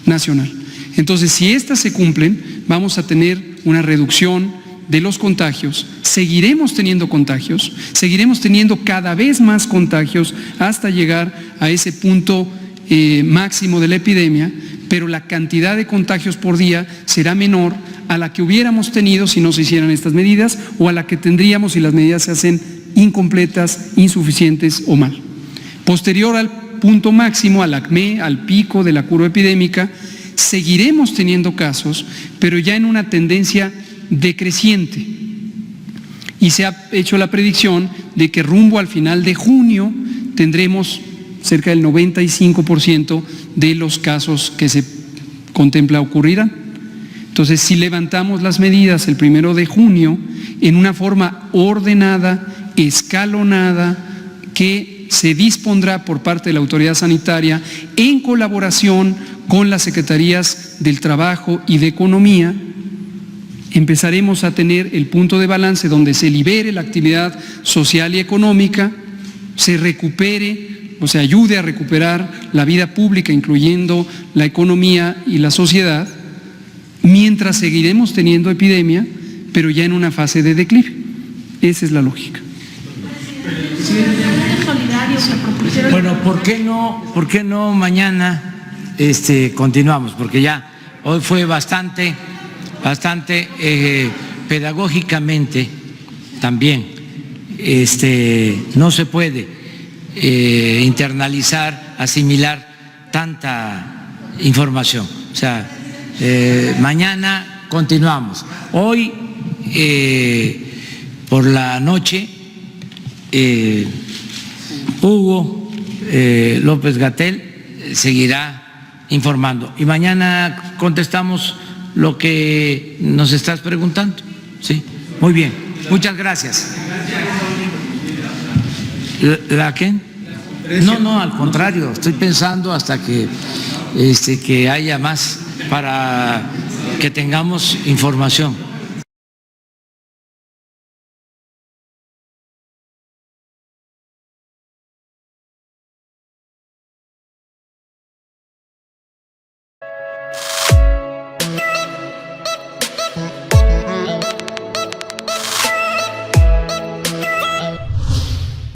nacional. Entonces, si estas se cumplen, vamos a tener una reducción de los contagios, seguiremos teniendo contagios, seguiremos teniendo cada vez más contagios hasta llegar a ese punto máximo de la epidemia, pero la cantidad de contagios por día será menor a la que hubiéramos tenido si no se hicieran estas medidas, o a la que tendríamos si las medidas se hacen incompletas, insuficientes o mal. Posterior al punto máximo, al acmé, al pico de la curva epidémica, seguiremos teniendo casos, pero ya en una tendencia decreciente, y se ha hecho la predicción de que rumbo al final de junio tendremos cerca del 95% de los casos que se contempla ocurrirán. Entonces, si levantamos las medidas el 1 de junio en una forma ordenada, escalonada, que se dispondrá por parte de la autoridad sanitaria en colaboración con las secretarías del Trabajo y de Economía, empezaremos a tener el punto de balance donde se libere la actividad social y económica, se recupere, o se ayude a recuperar la vida pública, incluyendo la economía y la sociedad, mientras seguiremos teniendo epidemia, pero ya en una fase de declive. Esa es la lógica. Bueno, ¿por qué no mañana continuamos? Porque ya hoy fue bastante pedagógicamente también. No se puede internalizar, asimilar tanta información. O sea, mañana continuamos. Hoy, por la noche, Hugo López-Gatell seguirá informando. Y mañana contestamos lo que nos estás preguntando. Sí, muy bien. Muchas gracias. ¿La qué? No, al contrario. Estoy pensando hasta que haya más para que tengamos información.